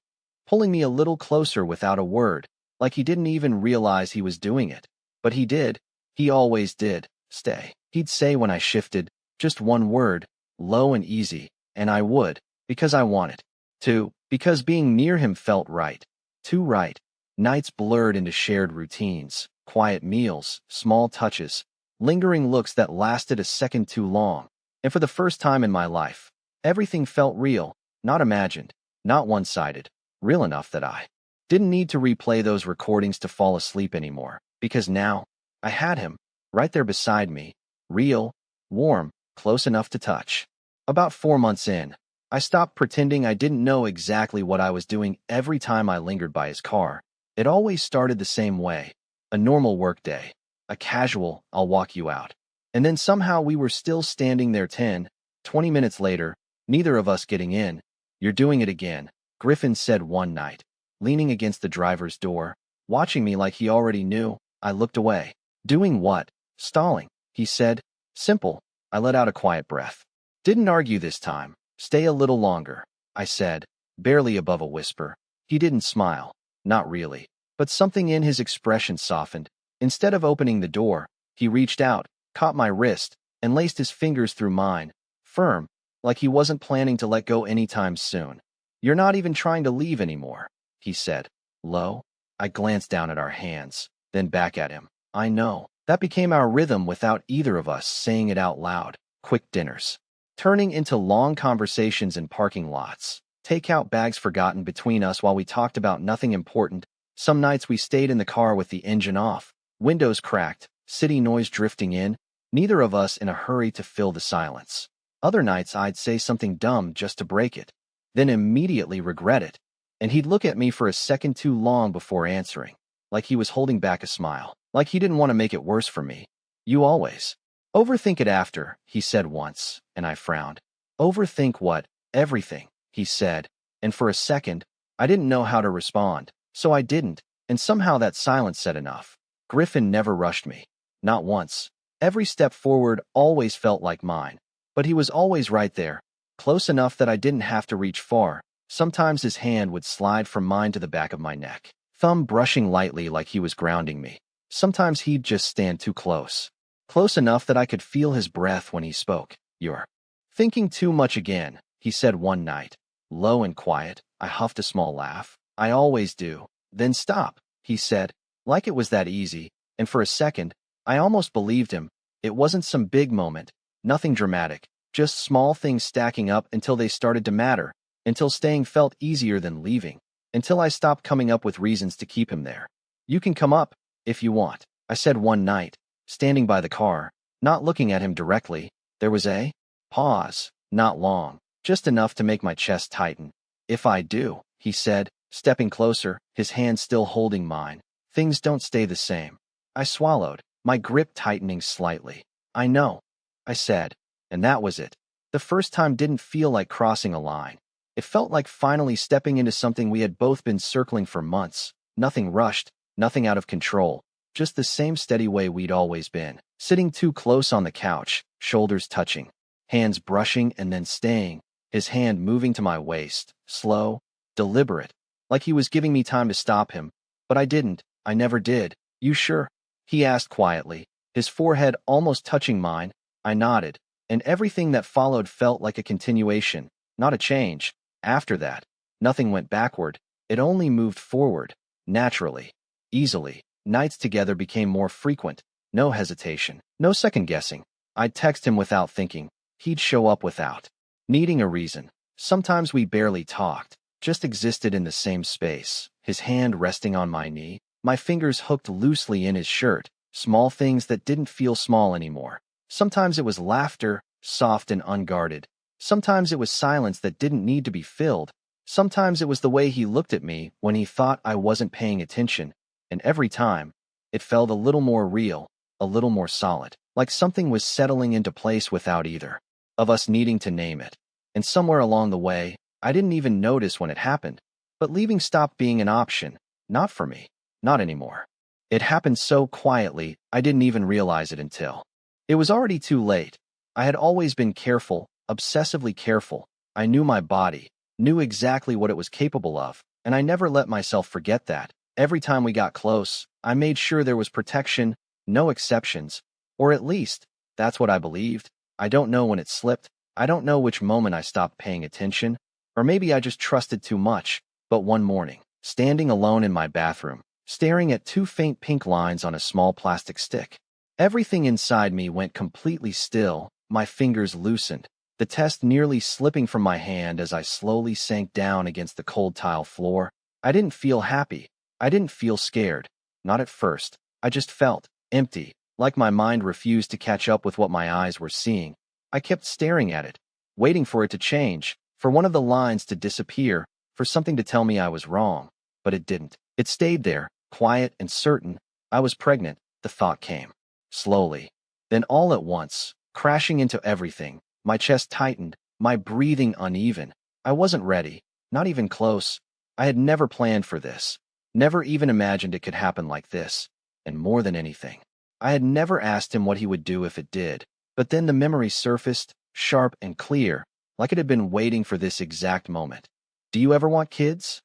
pulling me a little closer without a word, like he didn't even realize he was doing it. But he did. He always did. Stay. He'd say when I shifted, just one word, low and easy, and I would, because I wanted to, because being near him felt right. Too right. Nights blurred into shared routines, quiet meals, small touches, lingering looks that lasted a second too long. And for the first time in my life, everything felt real, not imagined, not one-sided, real enough that I didn't need to replay those recordings to fall asleep anymore, because now, I had him, right there beside me, real, warm, close enough to touch. About 4 months in, I stopped pretending I didn't know exactly what I was doing every time I lingered by his car. It always started the same way. A normal workday. A casual, I'll walk you out. And then somehow we were still standing there 10, 20 minutes later, neither of us getting in. You're doing it again, Griffin said one night, leaning against the driver's door, watching me like he already knew. I looked away. Doing what? Stalling, he said. Simple. I let out a quiet breath. Didn't argue this time. Stay a little longer, I said, barely above a whisper. He didn't smile. Not really. But something in his expression softened. Instead of opening the door, he reached out, caught my wrist, and laced his fingers through mine, firm, like he wasn't planning to let go anytime soon. You're not even trying to leave anymore, he said, low. I glanced down at our hands, then back at him. I know. That became our rhythm without either of us saying it out loud. Quick dinners, turning into long conversations in parking lots, takeout bags forgotten between us while we talked about nothing important. Some nights we stayed in the car with the engine off, windows cracked, city noise drifting in, neither of us in a hurry to fill the silence. Other nights I'd say something dumb just to break it, then immediately regret it, and he'd look at me for a second too long before answering, like he was holding back a smile, like he didn't want to make it worse for me. You always overthink it after, he said once, and I frowned. Overthink what? Everything, he said, and for a second, I didn't know how to respond, so I didn't, and somehow that silence said enough. Griffin never rushed me. Not once. Every step forward always felt like mine, but he was always right there, close enough that I didn't have to reach far. Sometimes his hand would slide from mine to the back of my neck, thumb brushing lightly like he was grounding me. Sometimes he'd just stand too close. Close enough that I could feel his breath when he spoke. You're thinking too much again, he said one night. Low and quiet, I huffed a small laugh. I always do. Then stop, he said, like it was that easy, and for a second, I almost believed him. It wasn't some big moment, nothing dramatic, just small things stacking up until they started to matter, until staying felt easier than leaving, until I stopped coming up with reasons to keep him there. You can come up, if you want, I said one night, standing by the car, not looking at him directly. There was a pause, not long, just enough to make my chest tighten. If I do, he said, stepping closer, his hand still holding mine. Things don't stay the same. I swallowed, my grip tightening slightly. I know, I said, and that was it. The first time didn't feel like crossing a line. It felt like finally stepping into something we had both been circling for months. Nothing rushed, nothing out of control. Just the same steady way we'd always been, sitting too close on the couch, shoulders touching, hands brushing and then staying, his hand moving to my waist, slow, deliberate, like he was giving me time to stop him. But I didn't, I never did. You sure? He asked quietly, his forehead almost touching mine. I nodded, and everything that followed felt like a continuation, not a change. After that, nothing went backward, it only moved forward, naturally, easily. Nights together became more frequent, no hesitation, no second-guessing. I'd text him without thinking. He'd show up without needing a reason. Sometimes we barely talked, just existed in the same space, his hand resting on my knee, my fingers hooked loosely in his shirt, small things that didn't feel small anymore. Sometimes it was laughter, soft and unguarded. Sometimes it was silence that didn't need to be filled. Sometimes it was the way he looked at me when he thought I wasn't paying attention. And every time, it felt a little more real, a little more solid, like something was settling into place without either of us needing to name it. And somewhere along the way, I didn't even notice when it happened, but leaving stopped being an option, not for me, not anymore. It happened so quietly, I didn't even realize it until it was already too late. I had always been careful, obsessively careful. I knew my body, knew exactly what it was capable of, and I never let myself forget that. Every time we got close, I made sure there was protection, no exceptions, or at least, that's what I believed. I don't know when it slipped, I don't know which moment I stopped paying attention, or maybe I just trusted too much, but one morning, standing alone in my bathroom, staring at two faint pink lines on a small plastic stick, everything inside me went completely still, my fingers loosened, the test nearly slipping from my hand as I slowly sank down against the cold tile floor. I didn't feel happy. I didn't feel scared, not at first. I just felt empty, like my mind refused to catch up with what my eyes were seeing. I kept staring at it, waiting for it to change, for one of the lines to disappear, for something to tell me I was wrong. But it didn't. It stayed there, quiet and certain. I was pregnant, the thought came. Slowly. Then all at once, crashing into everything, my chest tightened, my breathing uneven. I wasn't ready, not even close. I had never planned for this, never even imagined it could happen like this. And more than anything, I had never asked him what he would do if it did. But then the memory surfaced, sharp and clear, like it had been waiting for this exact moment. Do you ever want kids?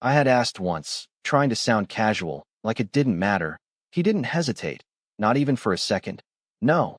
I had asked once, trying to sound casual, like it didn't matter. He didn't hesitate, not even for a second. No.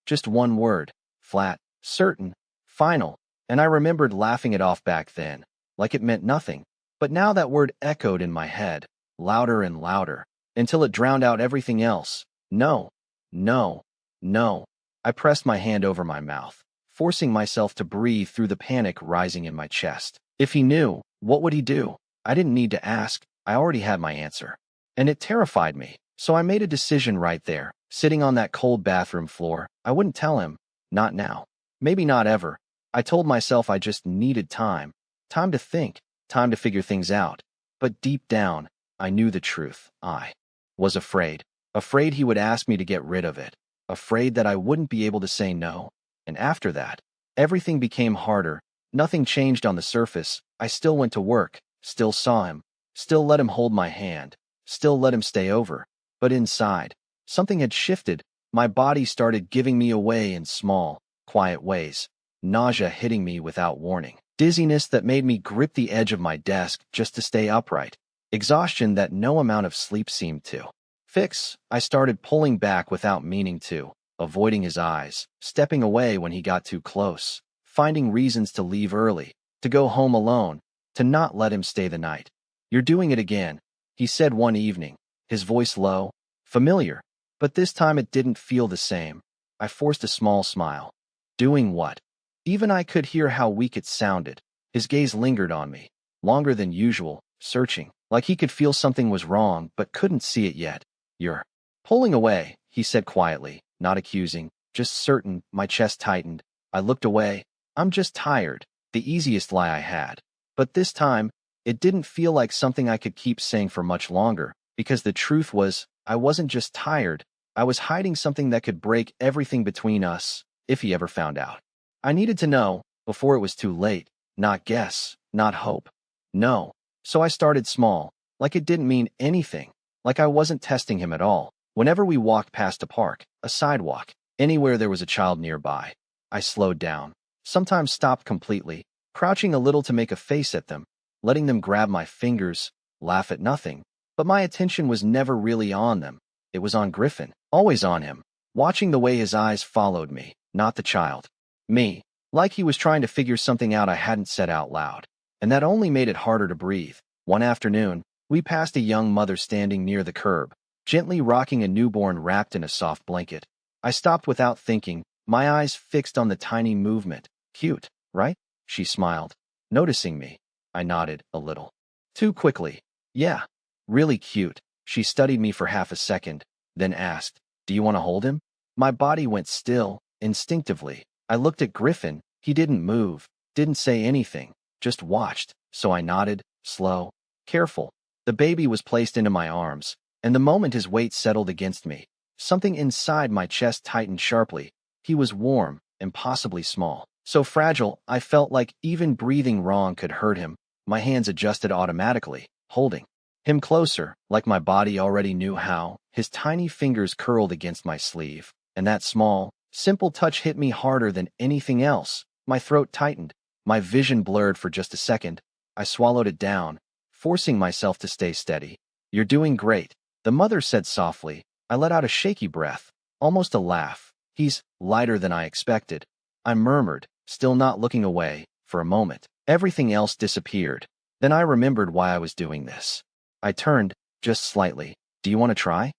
Just one word, flat, certain, final. And I remembered laughing it off back then, like it meant nothing. But now that word echoed in my head, louder and louder, until it drowned out everything else. No, no, no. I pressed my hand over my mouth, forcing myself to breathe through the panic rising in my chest. If he knew, what would he do? I didn't need to ask. I already had my answer. And it terrified me. So I made a decision right there, sitting on that cold bathroom floor. I wouldn't tell him. Not now. Maybe not ever. I told myself I just needed time. Time to think. Time to figure things out. But deep down, I knew the truth. I was afraid. Afraid he would ask me to get rid of it. Afraid that I wouldn't be able to say no. And after that, everything became harder. Nothing changed on the surface. I still went to work, still saw him, still let him hold my hand, still let him stay over. But inside, something had shifted. My body started giving me away in small, quiet ways. Nausea hitting me without warning. Dizziness that made me grip the edge of my desk just to stay upright. Exhaustion that no amount of sleep seemed to fix. I started pulling back without meaning to, avoiding his eyes, stepping away when he got too close, finding reasons to leave early, to go home alone, to not let him stay the night. You're doing it again, he said one evening, his voice low, familiar, but this time it didn't feel the same. I forced a small smile. Doing what? Even I could hear how weak it sounded. His gaze lingered on me, longer than usual, searching, like he could feel something was wrong but couldn't see it yet. You're pulling away, he said quietly, not accusing, just certain. My chest tightened. I looked away. I'm just tired, the easiest lie I had. But this time, it didn't feel like something I could keep saying for much longer, because the truth was, I wasn't just tired, I was hiding something that could break everything between us, if he ever found out. I needed to know, before it was too late, not guess, not hope. No. So I started small, like it didn't mean anything, like I wasn't testing him at all. Whenever we walked past a park, a sidewalk, anywhere there was a child nearby, I slowed down, sometimes stopped completely, crouching a little to make a face at them, letting them grab my fingers, laugh at nothing. But my attention was never really on them. It was on Griffin, always on him, watching the way his eyes followed me, not the child. Me, like he was trying to figure something out I hadn't said out loud. And that only made it harder to breathe. One afternoon, we passed a young mother standing near the curb, gently rocking a newborn wrapped in a soft blanket. I stopped without thinking, my eyes fixed on the tiny movement. Cute, right? She smiled, noticing me. I nodded, a little. Too quickly. Yeah, really cute. She studied me for half a second, then asked, do you want to hold him? My body went still, instinctively. I looked at Griffin. He didn't move, didn't say anything, just watched. So I nodded, slow, careful. The baby was placed into my arms, and the moment his weight settled against me, something inside my chest tightened sharply. He was warm, impossibly small, so fragile I felt like even breathing wrong could hurt him. My hands adjusted automatically, holding him closer, like my body already knew how. His tiny fingers curled against my sleeve, and that small, simple touch hit me harder than anything else. My throat tightened, my vision blurred for just a second. I swallowed it down, forcing myself to stay steady. You're doing great, the mother said softly. I let out a shaky breath, almost a laugh. He's lighter than I expected. I murmured, still not looking away. For a moment, everything else disappeared. Then I remembered why I was doing this. I turned, just slightly. Do you want to try?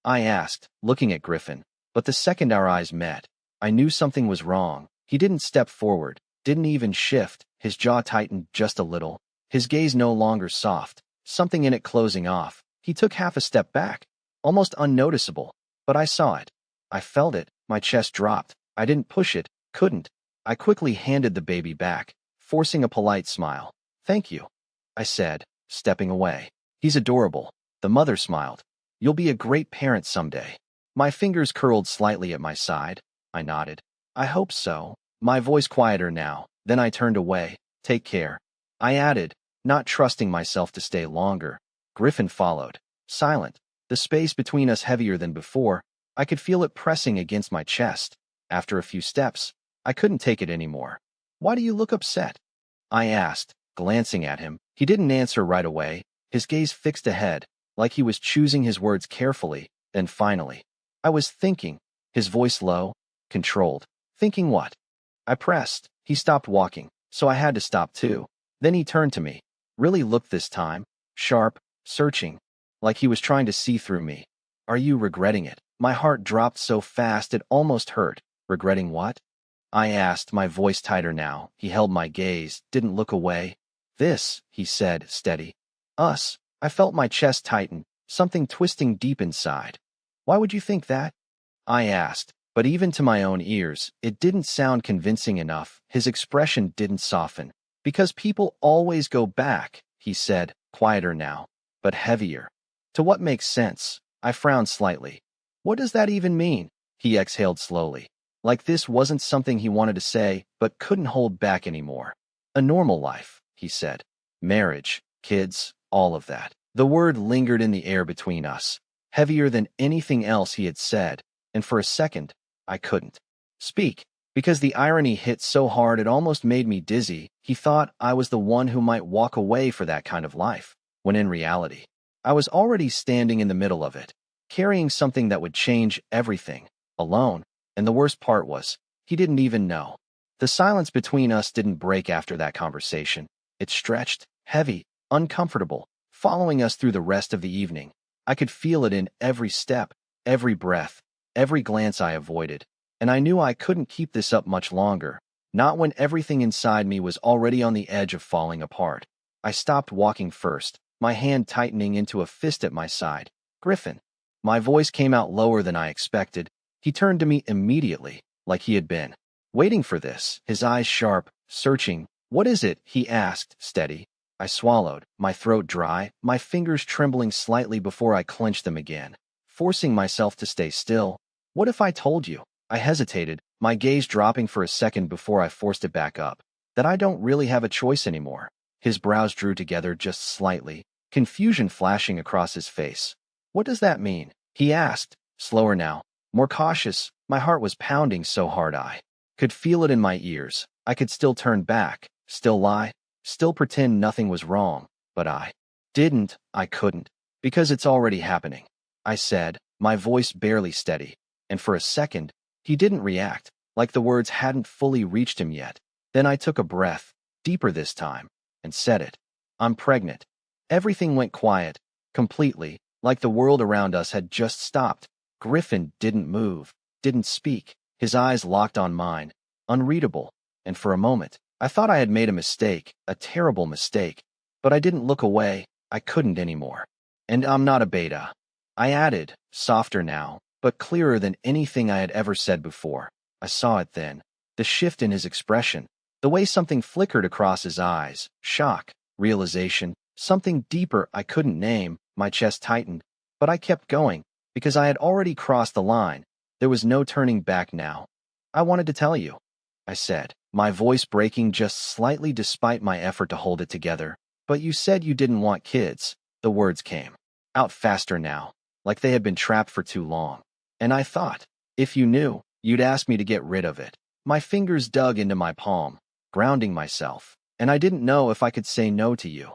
I asked, looking at Griffin. But the second our eyes met, I knew something was wrong. He didn't step forward, didn't even shift. His jaw tightened just a little. His gaze no longer soft, something in it closing off. He took half a step back, almost unnoticeable. But I saw it. I felt it. My chest dropped. I didn't push it, couldn't. I quickly handed the baby back, forcing a polite smile. Thank you, I said, stepping away. He's adorable. The mother smiled. You'll be a great parent someday. My fingers curled slightly at my side. I nodded. I hope so. My voice quieter now. Then I turned away. Take care, I added, not trusting myself to stay longer. Griffin followed, silent, the space between us heavier than before. I could feel it pressing against my chest. After a few steps, I couldn't take it anymore. Why do you look upset? I asked, glancing at him. He didn't answer right away, his gaze fixed ahead, like he was choosing his words carefully. Then finally, I was thinking, his voice low, controlled. Thinking what? I pressed. He stopped walking, so I had to stop too. Then he turned to me, really looked this time, sharp, searching, like he was trying to see through me. Are you regretting it? My heart dropped so fast it almost hurt. Regretting what? I asked, my voice tighter now. He held my gaze, didn't look away. This, he said, steady. Us. I felt my chest tighten, something twisting deep inside. Why would you think that? I asked, but even to my own ears, it didn't sound convincing enough. His expression didn't soften. Because people always go back, he said, quieter now, but heavier. To what makes sense? I frowned slightly. What does that even mean? He exhaled slowly, like this wasn't something he wanted to say, but couldn't hold back anymore. A normal life, he said. Marriage, kids, all of that. The word lingered in the air between us, heavier than anything else he had said, and for a second, I couldn't speak, because the irony hit so hard it almost made me dizzy. He thought I was the one who might walk away for that kind of life, when in reality, I was already standing in the middle of it, carrying something that would change everything, alone, and the worst part was, he didn't even know. The silence between us didn't break after that conversation. It stretched, heavy, uncomfortable, following us through the rest of the evening. I could feel it in every step, every breath, every glance I avoided, and I knew I couldn't keep this up much longer, not when everything inside me was already on the edge of falling apart. I stopped walking first, my hand tightening into a fist at my side. Griffin. My voice came out lower than I expected. He turned to me immediately, like he had been waiting for this, his eyes sharp, searching. What is it? He asked, steady. I swallowed, my throat dry, my fingers trembling slightly before I clenched them again, forcing myself to stay still. What if I told you? I hesitated, my gaze dropping for a second before I forced it back up. That I don't really have a choice anymore. His brows drew together just slightly, confusion flashing across his face. What does that mean? He asked, slower now, more cautious. My heart was pounding so hard I could feel it in my ears. I could still turn back, still lie, still pretend nothing was wrong, but I couldn't, because it's already happening. I said, my voice barely steady, and for a second, he didn't react, like the words hadn't fully reached him yet. Then I took a breath, deeper this time, and said it. I'm pregnant. Everything went quiet, completely, like the world around us had just stopped. Griffin didn't move, didn't speak, his eyes locked on mine, unreadable, and for a moment, I thought I had made a mistake, a terrible mistake, but I didn't look away. I couldn't anymore. And I'm not a beta, I added, softer now, but clearer than anything I had ever said before. I saw it then, the shift in his expression, the way something flickered across his eyes, shock, realization, something deeper I couldn't name. My chest tightened, but I kept going, because I had already crossed the line. There was no turning back now. I wanted to tell you, I said, my voice breaking just slightly despite my effort to hold it together. But you said you didn't want kids. The words came out faster now, like they had been trapped for too long. And I thought, if you knew, you'd ask me to get rid of it. My fingers dug into my palm, grounding myself, and I didn't know if I could say no to you.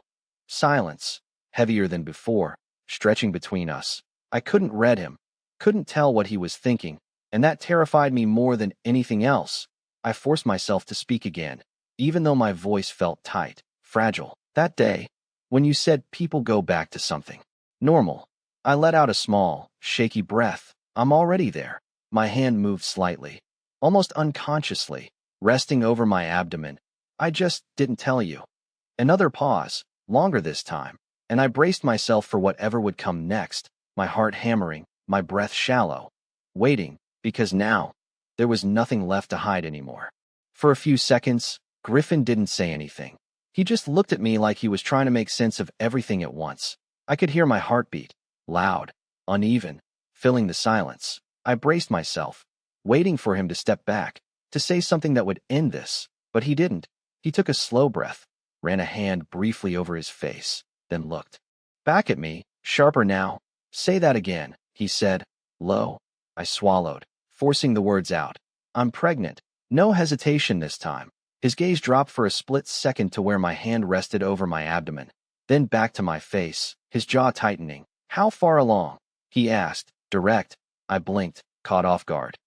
Silence, heavier than before, stretching between us. I couldn't read him, couldn't tell what he was thinking, and that terrified me more than anything else. I forced myself to speak again, even though my voice felt tight, fragile. That day, when you said people go back to something normal, I let out a small, shaky breath. I'm already there. My hand moved slightly, almost unconsciously, resting over my abdomen. I just didn't tell you. Another pause, longer this time, and I braced myself for whatever would come next, my heart hammering, my breath shallow, waiting, because now, there was nothing left to hide anymore. For a few seconds, Griffin didn't say anything. He just looked at me like he was trying to make sense of everything at once. I could hear my heartbeat, loud, uneven, filling the silence. I braced myself, waiting for him to step back, to say something that would end this, but he didn't. He took a slow breath, ran a hand briefly over his face, then looked back at me, sharper now. Say that again, he said, low. I swallowed, forcing the words out. I'm pregnant. No hesitation this time. His gaze dropped for a split second to where my hand rested over my abdomen, then back to my face, his jaw tightening. How far along? He asked, direct. I blinked, caught off guard.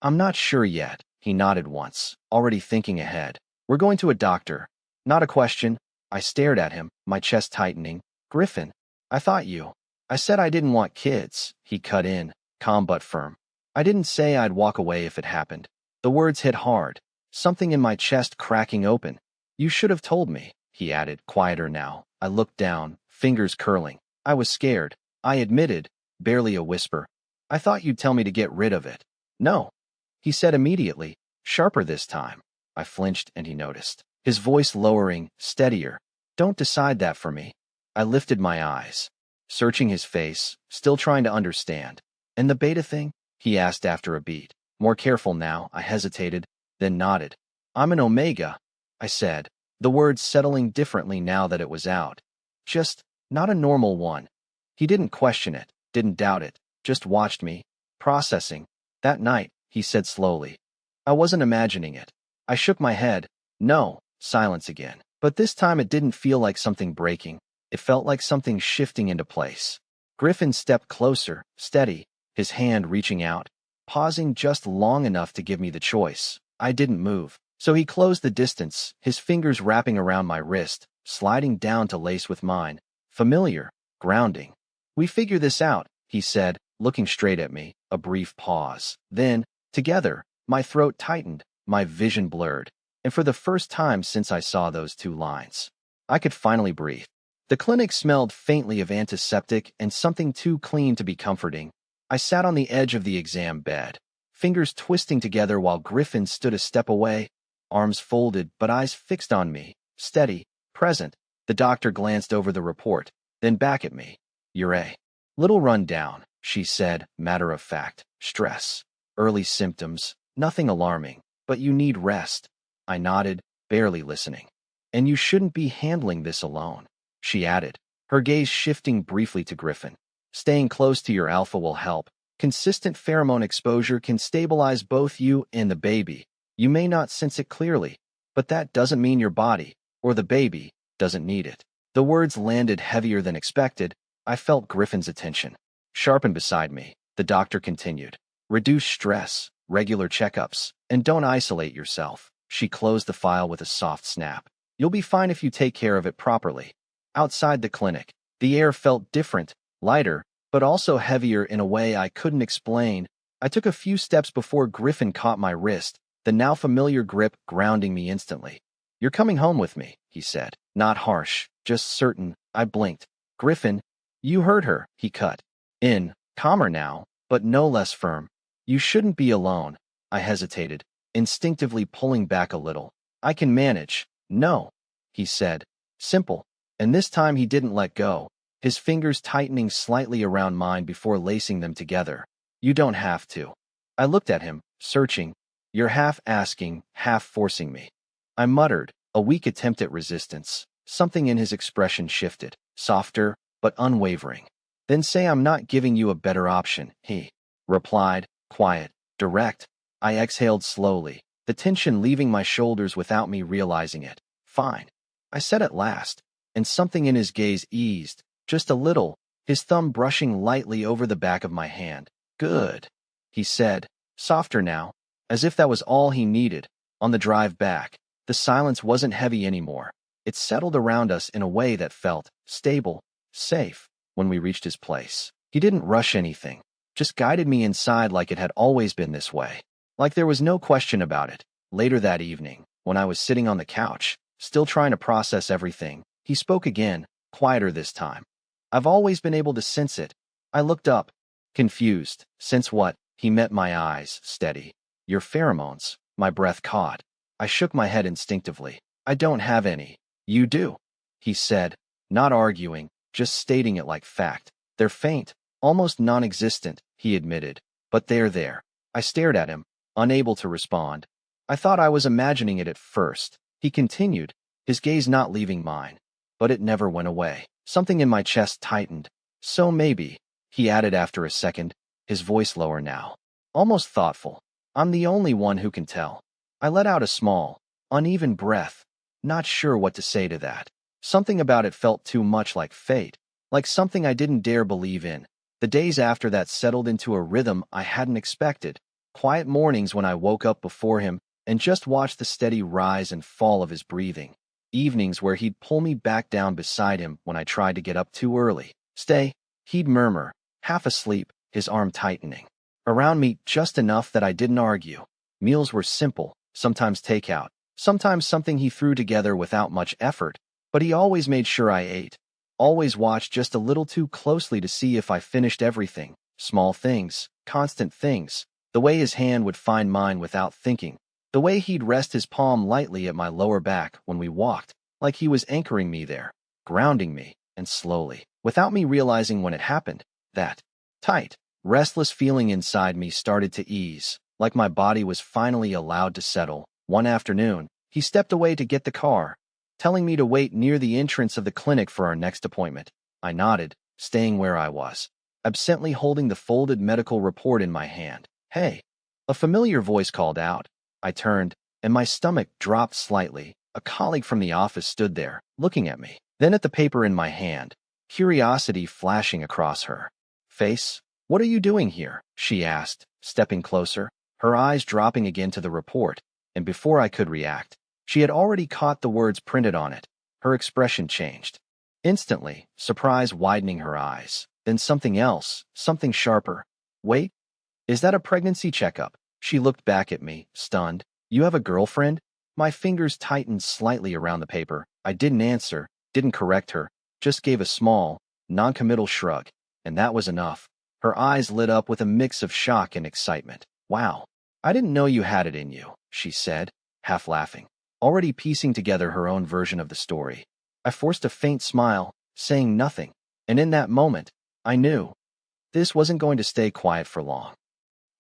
I'm not sure yet. He nodded once, already thinking ahead. We're going to a doctor. Not a question. I stared at him, my chest tightening. Griffin, I thought you. I said I didn't want kids. He cut in, calm but firm. I didn't say I'd walk away if it happened. The words hit hard, something in my chest cracking open. You should have told me, he added, quieter now. I looked down, fingers curling. I was scared. I admitted, barely a whisper. I thought you'd tell me to get rid of it. No, he said immediately, sharper this time. I flinched and he noticed, his voice lowering, steadier. Don't decide that for me. I lifted my eyes, searching his face, still trying to understand. And the beta thing? He asked after a beat. More careful now. I hesitated, then nodded. I'm an Omega, I said, the words settling differently now that it was out. Just not a normal one. He didn't question it, didn't doubt it, just watched me, processing. That night, he said slowly. I wasn't imagining it. I shook my head. No, silence again. But this time it didn't feel like something breaking. It felt like something shifting into place. Griffin stepped closer, steady, his hand reaching out, pausing just long enough to give me the choice. I didn't move, so he closed the distance, his fingers wrapping around my wrist, sliding down to lace with mine. Familiar, grounding. We figure this out, he said, looking straight at me. A brief pause. Then, together, my throat tightened, my vision blurred, and for the first time since I saw those two lines, I could finally breathe. The clinic smelled faintly of antiseptic and something too clean to be comforting. I sat on the edge of the exam bed, fingers twisting together while Griffin stood a step away, arms folded but eyes fixed on me, steady, present. The doctor glanced over the report, then back at me. You're a little run down, she said, matter of fact. Stress. Early symptoms, nothing alarming, but you need rest. I nodded, barely listening. And you shouldn't be handling this alone, she added, her gaze shifting briefly to Griffin. Staying close to your alpha will help. Consistent pheromone exposure can stabilize both you and the baby. You may not sense it clearly, but that doesn't mean your body, or the baby, doesn't need it. The words landed heavier than expected. I felt Griffin's attention. Sharpened beside me, the doctor continued. Reduce stress, regular checkups, and don't isolate yourself. She closed the file with a soft snap. You'll be fine if you take care of it properly. Outside the clinic, the air felt different, lighter, but also heavier in a way I couldn't explain. I took a few steps before Griffin caught my wrist, the now familiar grip grounding me instantly. You're coming home with me, he said. Not harsh, just certain. I blinked. Griffin, you heard her, he cut in, calmer now, but no less firm. You shouldn't be alone. I hesitated, instinctively pulling back a little. I can manage. No, he said. Simple. And this time he didn't let go, his fingers tightening slightly around mine before lacing them together. You don't have to. I looked at him, searching. You're half asking, half forcing me. I muttered, a weak attempt at resistance. Something in his expression shifted, softer, but unwavering. Then say I'm not giving you a better option, he replied, quiet, direct. I exhaled slowly, the tension leaving my shoulders without me realizing it. Fine, I said at last, and something in his gaze eased, just a little, his thumb brushing lightly over the back of my hand. Good, he said, softer now, as if that was all he needed. On the drive back, the silence wasn't heavy anymore. It settled around us in a way that felt stable, safe. When we reached his place, he didn't rush anything, just guided me inside like it had always been this way. Like there was no question about it. Later that evening, when I was sitting on the couch, still trying to process everything, he spoke again, quieter this time. I've always been able to sense it. I looked up, confused. Sense what? He met my eyes, steady. Your pheromones. My breath caught. I shook my head instinctively. I don't have any. You do, he said, not arguing, just stating it like fact. They're faint, almost non-existent, he admitted. But they're there. I stared at him, unable to respond. I thought I was imagining it at first. He continued, his gaze not leaving mine. But it never went away. Something in my chest tightened. So maybe, he added after a second, his voice lower now. Almost thoughtful. I'm the only one who can tell. I let out a small, uneven breath, not sure what to say to that. Something about it felt too much like fate, like something I didn't dare believe in. The days after that settled into a rhythm I hadn't expected. Quiet mornings when I woke up before him and just watched the steady rise and fall of his breathing. Evenings where he'd pull me back down beside him when I tried to get up too early. Stay, he'd murmur, half asleep, his arm tightening around me just enough that I didn't argue. Meals were simple, sometimes takeout, sometimes something he threw together without much effort, but he always made sure I ate. Always watched just a little too closely to see if I finished everything. Small things, constant things. The way his hand would find mine without thinking. The way he'd rest his palm lightly at my lower back when we walked, like he was anchoring me there, grounding me, and slowly, without me realizing when it happened, that tight, restless feeling inside me started to ease, like my body was finally allowed to settle. One afternoon, he stepped away to get the car, telling me to wait near the entrance of the clinic for our next appointment. I nodded, staying where I was, absently holding the folded medical report in my hand. Hey, a familiar voice called out. I turned, and my stomach dropped slightly. A colleague from the office stood there, looking at me, then at the paper in my hand, curiosity flashing across her face. What are you doing here? She asked, stepping closer, her eyes dropping again to the report, and before I could react, she had already caught the words printed on it. Her expression changed. Instantly, surprise widening her eyes. Then something else, something sharper. Wait, is that a pregnancy checkup? She looked back at me, stunned. You have a girlfriend? My fingers tightened slightly around the paper. I didn't answer, didn't correct her, just gave a small, non-committal shrug. And that was enough. Her eyes lit up with a mix of shock and excitement. Wow, I didn't know you had it in you, she said, half laughing, already piecing together her own version of the story. I forced a faint smile, saying nothing, and in that moment, I knew this wasn't going to stay quiet for long.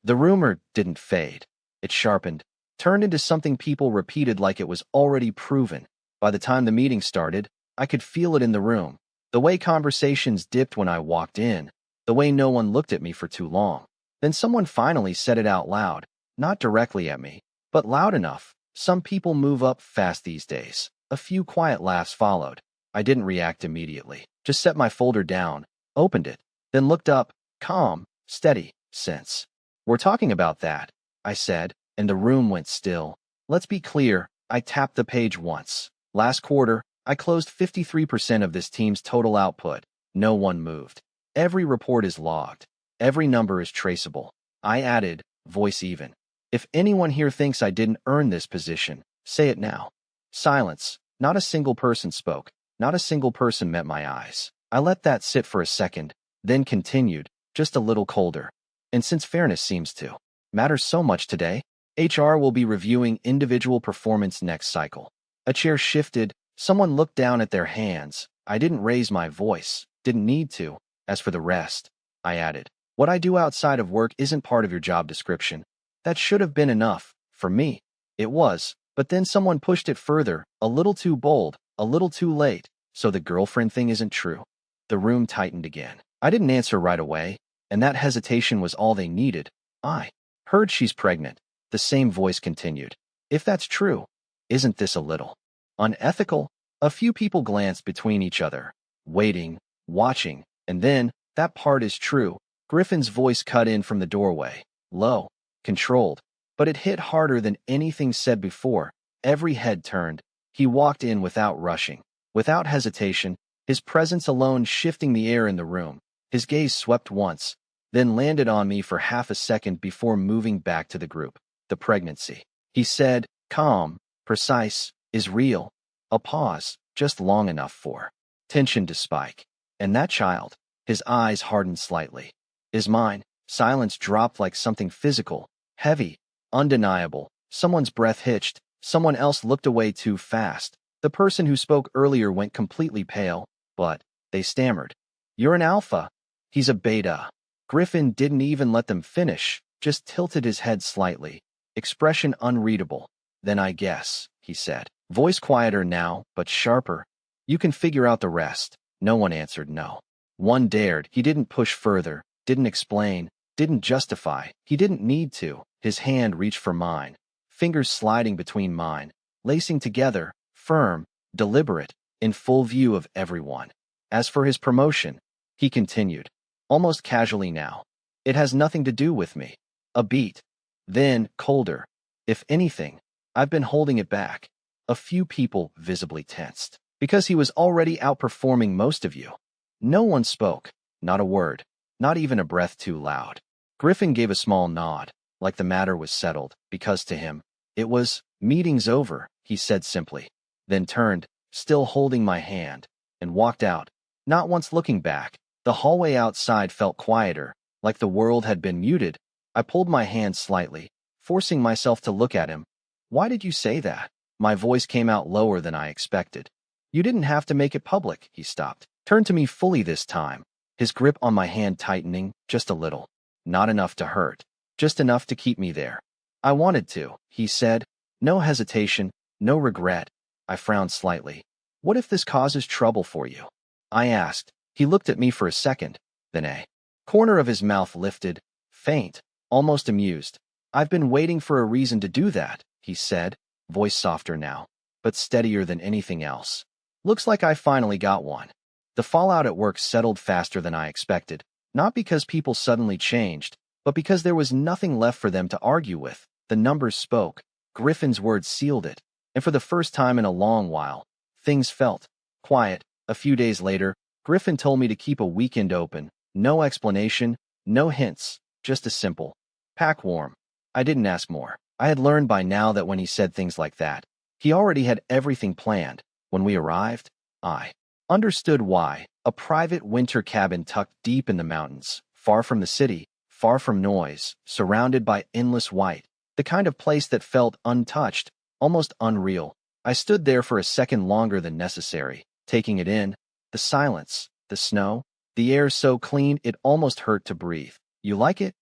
The rumor didn't fade. It sharpened, turned into something people repeated like it was already proven. By the time the meeting started, I could feel it in the room. The way conversations dipped when I walked in, the way no one looked at me for too long. Then someone finally said it out loud, not directly at me, but loud enough. Some people move up fast these days. A few quiet laughs followed. I didn't react immediately, just set my folder down, opened it, then looked up, calm, steady, since. We're talking about that, I said, and the room went still. Let's be clear, I tapped the page once. Last quarter, I closed 53% of this team's total output. No one moved. Every report is logged. Every number is traceable. I added, voice even. If anyone here thinks I didn't earn this position, say it now. Silence. Not a single person spoke. Not a single person met my eyes. I let that sit for a second, then continued, just a little colder. And since fairness seems to matter so much today, HR will be reviewing individual performance next cycle. A chair shifted. Someone looked down at their hands. I didn't raise my voice. Didn't need to. As for the rest, I added, what I do outside of work isn't part of your job description. That should have been enough. For me, it was. But then someone pushed it further, a little too bold, a little too late. So the girlfriend thing isn't true. The room tightened again. I didn't answer right away, and that hesitation was all they needed. I heard she's pregnant. The same voice continued. If that's true, isn't this a little unethical? A few people glanced between each other, waiting, watching, and then, that part is true. Griffin's voice cut in from the doorway, low, controlled, but it hit harder than anything said before. Every head turned. He walked in without rushing, without hesitation, his presence alone shifting the air in the room. His gaze swept once, then landed on me for half a second before moving back to the group. The pregnancy, he said, calm, precise, is real. A pause, just long enough for tension to spike. And that child, his eyes hardened slightly. Is mine. Silence dropped like something physical, heavy, undeniable. Someone's breath hitched, Someone else looked away too fast. The person who spoke earlier went completely pale, but they stammered. You're an alpha. He's a beta. Griffin didn't even let them finish, just tilted his head slightly. Expression unreadable. Then I guess, he said. Voice quieter now, but sharper. You can figure out the rest. No one answered no. One dared. He didn't push further, didn't explain, didn't justify. He didn't need to. His hand reached for mine. Fingers sliding between mine, lacing together, firm, deliberate, in full view of everyone. As for his promotion, he continued, almost casually now, it has nothing to do with me. A beat. Then, colder. If anything, I've been holding it back. A few people visibly tensed, because he was already outperforming most of you. No one spoke, not a word, not even a breath too loud. Griffin gave a small nod, like the matter was settled, because to him, it was, meeting's over, he said simply, then turned, still holding my hand, and walked out, not once looking back. The hallway outside felt quieter, like the world had been muted. I pulled my hand slightly, forcing myself to look at him. Why did you say that? My voice came out lower than I expected. You didn't have to make it public. He stopped, turned to me fully this time, his grip on my hand tightening, just a little. Not enough to hurt, just enough to keep me there. I wanted to, he said. No hesitation, no regret. I frowned slightly. What if this causes trouble for you? I asked. He looked at me for a second, then a corner of his mouth lifted, faint, almost amused. I've been waiting for a reason to do that, he said, voice softer now, but steadier than anything else. Looks like I finally got one. The fallout at work settled faster than I expected, not because people suddenly changed, but because there was nothing left for them to argue with. The numbers spoke. Griffin's words sealed it. And for the first time in a long while, things felt quiet. A few days later, Griffin told me to keep a weekend open. No explanation, no hints, just a simple pack warm. I didn't ask more. I had learned by now that when he said things like that, he already had everything planned. When we arrived, I understood why. A private winter cabin tucked deep in the mountains, far from the city, far from noise, surrounded by endless white. The kind of place that felt untouched, almost unreal. I stood there for a second longer than necessary, taking it in. The silence, the snow, the air so clean it almost hurt to breathe. You like it?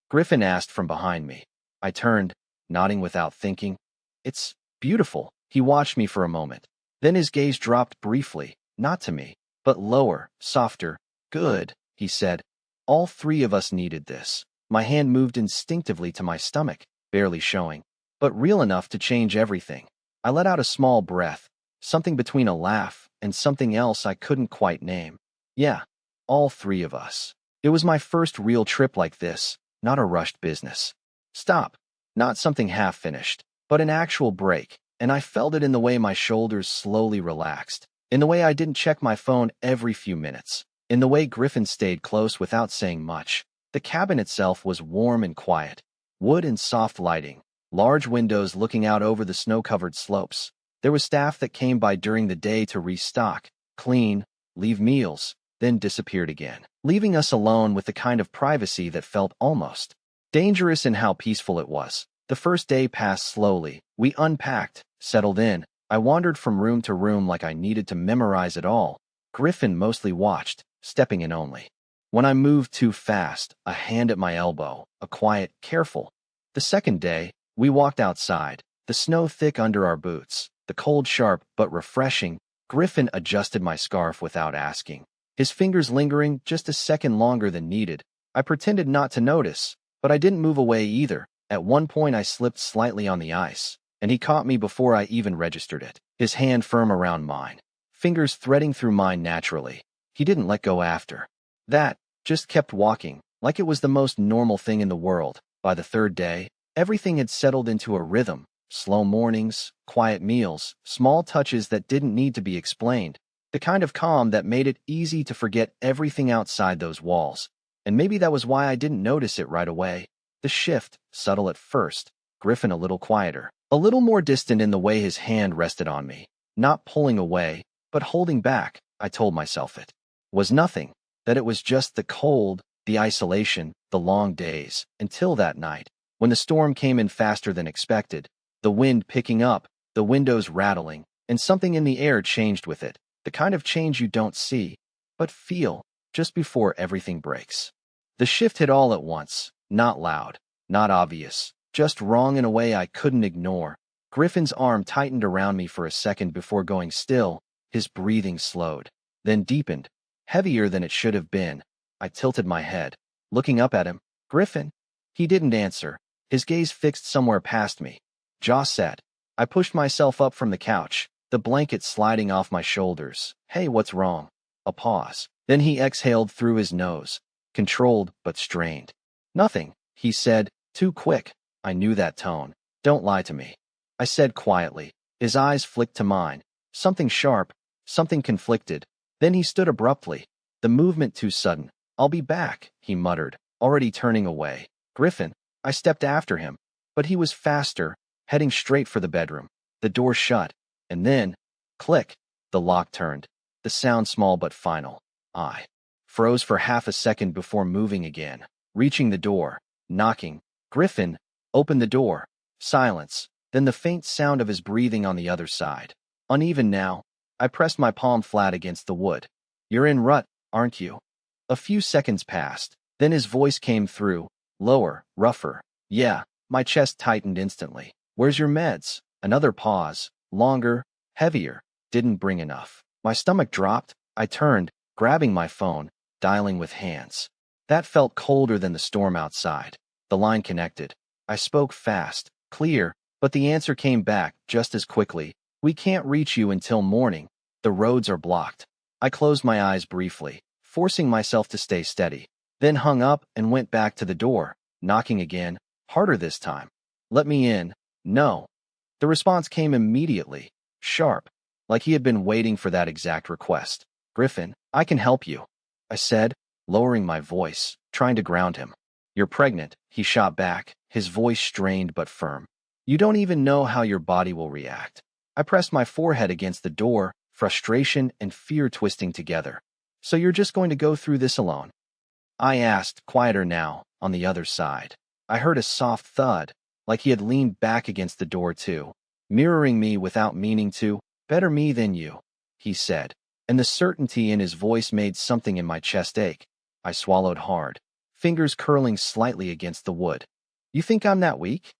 Griffin asked from behind me. I turned, nodding without thinking. It's beautiful. He watched me for a moment. Then his gaze dropped briefly, not to me, but lower, softer. Good, he said. All three of us needed this. My hand moved instinctively to my stomach, barely showing, but real enough to change everything. I let out a small breath, something between a laugh and something else I couldn't quite name. Yeah, all three of us. It was my first real trip like this, not a rushed business. Stop. Not something half-finished, but an actual break, and I felt it in the way my shoulders slowly relaxed, in the way I didn't check my phone every few minutes, in the way Griffin stayed close without saying much. The cabin itself was warm and quiet, wood and soft lighting, large windows looking out over the snow-covered slopes. There was staff that came by during the day to restock, clean, leave meals, then disappeared again, leaving us alone with the kind of privacy that felt almost dangerous in how peaceful it was. The first day passed slowly. We unpacked, settled in. I wandered from room to room like I needed to memorize it all. Griffin mostly watched, stepping in only. When I moved too fast, a hand at my elbow, a quiet, careful. The second day, we walked outside, the snow thick under our boots, the cold sharp but refreshing. Griffin adjusted my scarf without asking, his fingers lingering just a second longer than needed. I pretended not to notice, but I didn't move away either. At one point I slipped slightly on the ice, and he caught me before I even registered it, his hand firm around mine, fingers threading through mine naturally. He didn't let go after that, just kept walking, like it was the most normal thing in the world. By the third day, everything had settled into a rhythm, slow mornings, quiet meals, small touches that didn't need to be explained, the kind of calm that made it easy to forget everything outside those walls. And maybe that was why I didn't notice it right away. The shift, subtle at first, Griffin a little quieter, a little more distant in the way his hand rested on me, not pulling away, but holding back. I told myself it was nothing, that it was just the cold, the isolation, the long days, until that night, when the storm came in faster than expected, the wind picking up, the windows rattling, and something in the air changed with it, the kind of change you don't see, but feel, just before everything breaks. The shift hit all at once, not loud, not obvious, just wrong in a way I couldn't ignore. Griffin's arm tightened around me for a second before going still, his breathing slowed, then deepened, heavier than it should have been. I tilted my head, looking up at him. "Griffin?" He didn't answer, his gaze fixed somewhere past me. Jaw set. I pushed myself up from the couch, the blanket sliding off my shoulders. "Hey, what's wrong?" A pause. Then he exhaled through his nose, controlled but strained. "Nothing," he said, too quick. I knew that tone. "Don't lie to me," I said quietly. His eyes flicked to mine. Something sharp, something conflicted. Then he stood abruptly, the movement too sudden. "I'll be back," he muttered, already turning away. "Griffin." I stepped after him, but he was faster, heading straight for the bedroom. The door shut, and then, click, the lock turned. The sound small but final. I froze for half a second before moving again, reaching the door, knocking. "Griffin, open the door." Silence, then the faint sound of his breathing on the other side. Uneven now. I pressed my palm flat against the wood. "You're in rut, aren't you?" A few seconds passed, then his voice came through, lower, rougher. "Yeah." My chest tightened instantly. "Where's your meds?" Another pause, longer, heavier. "Didn't bring enough." My stomach dropped. I turned, grabbing my phone, dialing with hands. That felt colder than the storm outside. The line connected. I spoke fast, clear, but the answer came back just as quickly. "We can't reach you until morning. The roads are blocked." I closed my eyes briefly, forcing myself to stay steady, then hung up and went back to the door, knocking again, harder this time. "Let me in." "No." The response came immediately, sharp, like he had been waiting for that exact request. "Griffin, I can help you," I said, lowering my voice, trying to ground him. "You're pregnant," he shot back, his voice strained but firm. "You don't even know how your body will react." I pressed my forehead against the door, frustration and fear twisting together. "So you're just going to go through this alone?" I asked, quieter now, on the other side. I heard a soft thud, like he had leaned back against the door too, mirroring me without meaning to. "Better me than you," he said, and the certainty in his voice made something in my chest ache. I swallowed hard, fingers curling slightly against the wood. "You think I'm that weak?"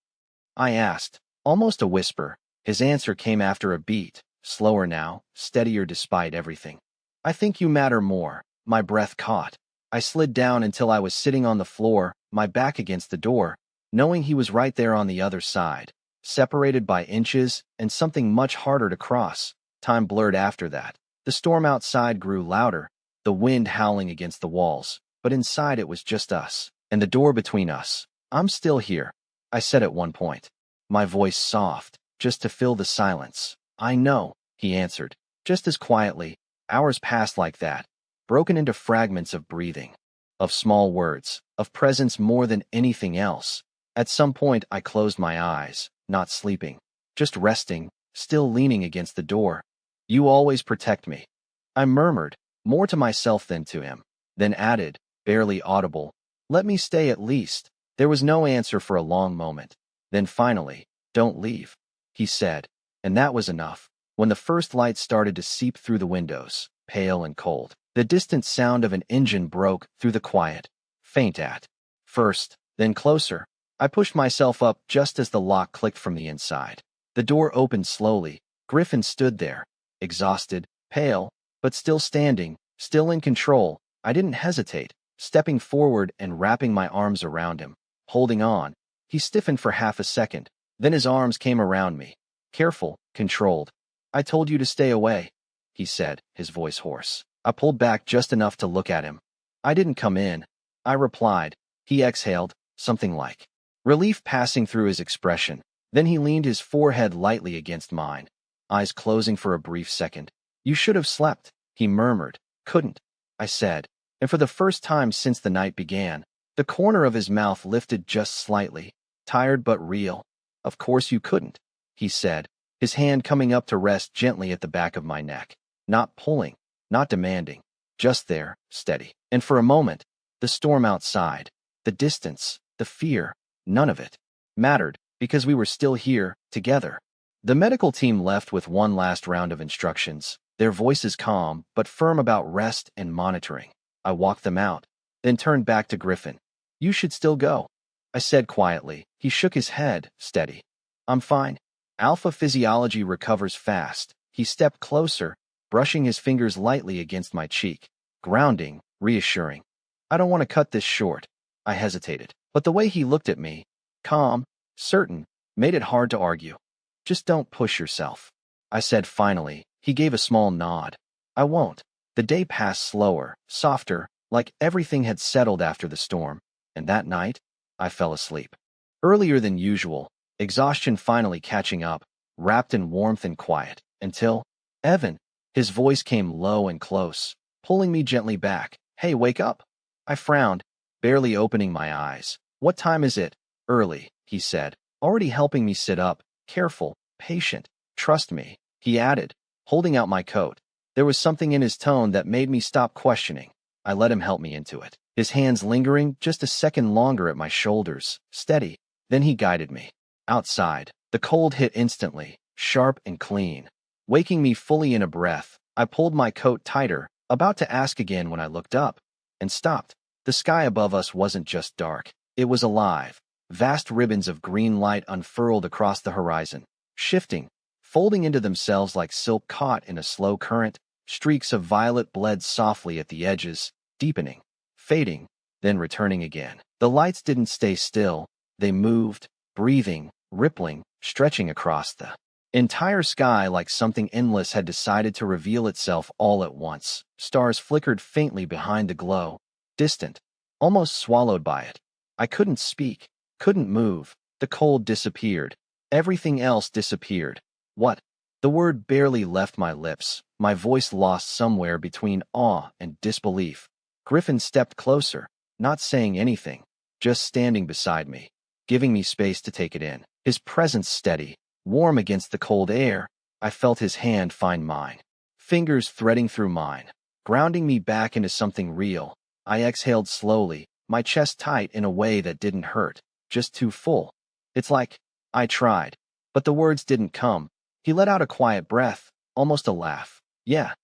I asked, almost a whisper. His answer came after a beat, slower now, steadier despite everything. "I think you matter more." My breath caught. I slid down until I was sitting on the floor, my back against the door, knowing he was right there on the other side, separated by inches and something much harder to cross. Time blurred after that. The storm outside grew louder, the wind howling against the walls, but inside it was just us, and the door between us. "I'm still here," I said at one point, my voice soft, just to fill the silence. "I know," he answered, just as quietly. Hours passed like that, broken into fragments of breathing, of small words, of presence more than anything else. At some point I closed my eyes, not sleeping, just resting, still leaning against the door. "You always protect me," I murmured, more to myself than to him, then added, barely audible, "Let me stay at least." There was no answer for a long moment. Then finally, "Don't leave," he said, and that was enough. When the first light started to seep through the windows, pale and cold, the distant sound of an engine broke through the quiet, faint at first, then closer. I pushed myself up just as the lock clicked from the inside. The door opened slowly. Griffin stood there, exhausted, pale, but still standing, still in control. I didn't hesitate, stepping forward and wrapping my arms around him, holding on. He stiffened for half a second, then his arms came around me. Careful, controlled. "I told you to stay away," he said, his voice hoarse. I pulled back just enough to look at him. "I didn't come in," I replied. He exhaled, something like relief passing through his expression. Then he leaned his forehead lightly against mine, eyes closing for a brief second. "You should have slept," he murmured. "Couldn't," I said, and for the first time since the night began, the corner of his mouth lifted just slightly, tired but real. "Of course you couldn't," he said, his hand coming up to rest gently at the back of my neck. Not pulling, not demanding, just there, steady. And for a moment, the storm outside, the distance, the fear, none of it mattered because we were still here, together. The medical team left with one last round of instructions, their voices calm but firm about rest and monitoring. I walked them out, then turned back to Griffin. You should still go, I said quietly. He shook his head, steady. I'm fine. Alpha physiology recovers fast. He stepped closer, brushing his fingers lightly against my cheek, grounding, reassuring. I don't want to cut this short. I hesitated, but the way he looked at me, calm, certain, made it hard to argue. Just don't push yourself, I said finally. He gave a small nod. I won't. The day passed slower, softer, like everything had settled after the storm, and that night, I fell asleep. Earlier than usual, exhaustion finally catching up, wrapped in warmth and quiet, until, Evan, his voice came low and close, pulling me gently back. Hey, wake up. I frowned, barely opening my eyes. What time is it? Early, he said, already helping me sit up, careful, patient. Trust me, he added, holding out my coat. There was something in his tone that made me stop questioning. I let him help me into it, his hands lingering just a second longer at my shoulders, steady. Then he guided me. Outside, the cold hit instantly, sharp and clean. Waking me fully in a breath, I pulled my coat tighter, about to ask again when I looked up, and stopped. The sky above us wasn't just dark. It was alive. Vast ribbons of green light unfurled across the horizon, shifting, folding into themselves like silk caught in a slow current. Streaks of violet bled softly at the edges, deepening, fading, then returning again. The lights didn't stay still. They moved, breathing, rippling, stretching across the entire sky like something endless had decided to reveal itself all at once. Stars flickered faintly behind the glow, distant, almost swallowed by it. I couldn't speak, couldn't move. The cold disappeared. Everything else disappeared. What? The word barely left my lips, my voice lost somewhere between awe and disbelief. Griffin stepped closer, not saying anything, just standing beside me, giving me space to take it in. His presence steady, warm against the cold air. I felt his hand find mine, fingers threading through mine, grounding me back into something real. I exhaled slowly, my chest tight in a way that didn't hurt, just too full. It's like, I tried, but the words didn't come. He let out a quiet breath, almost a laugh. Yeah,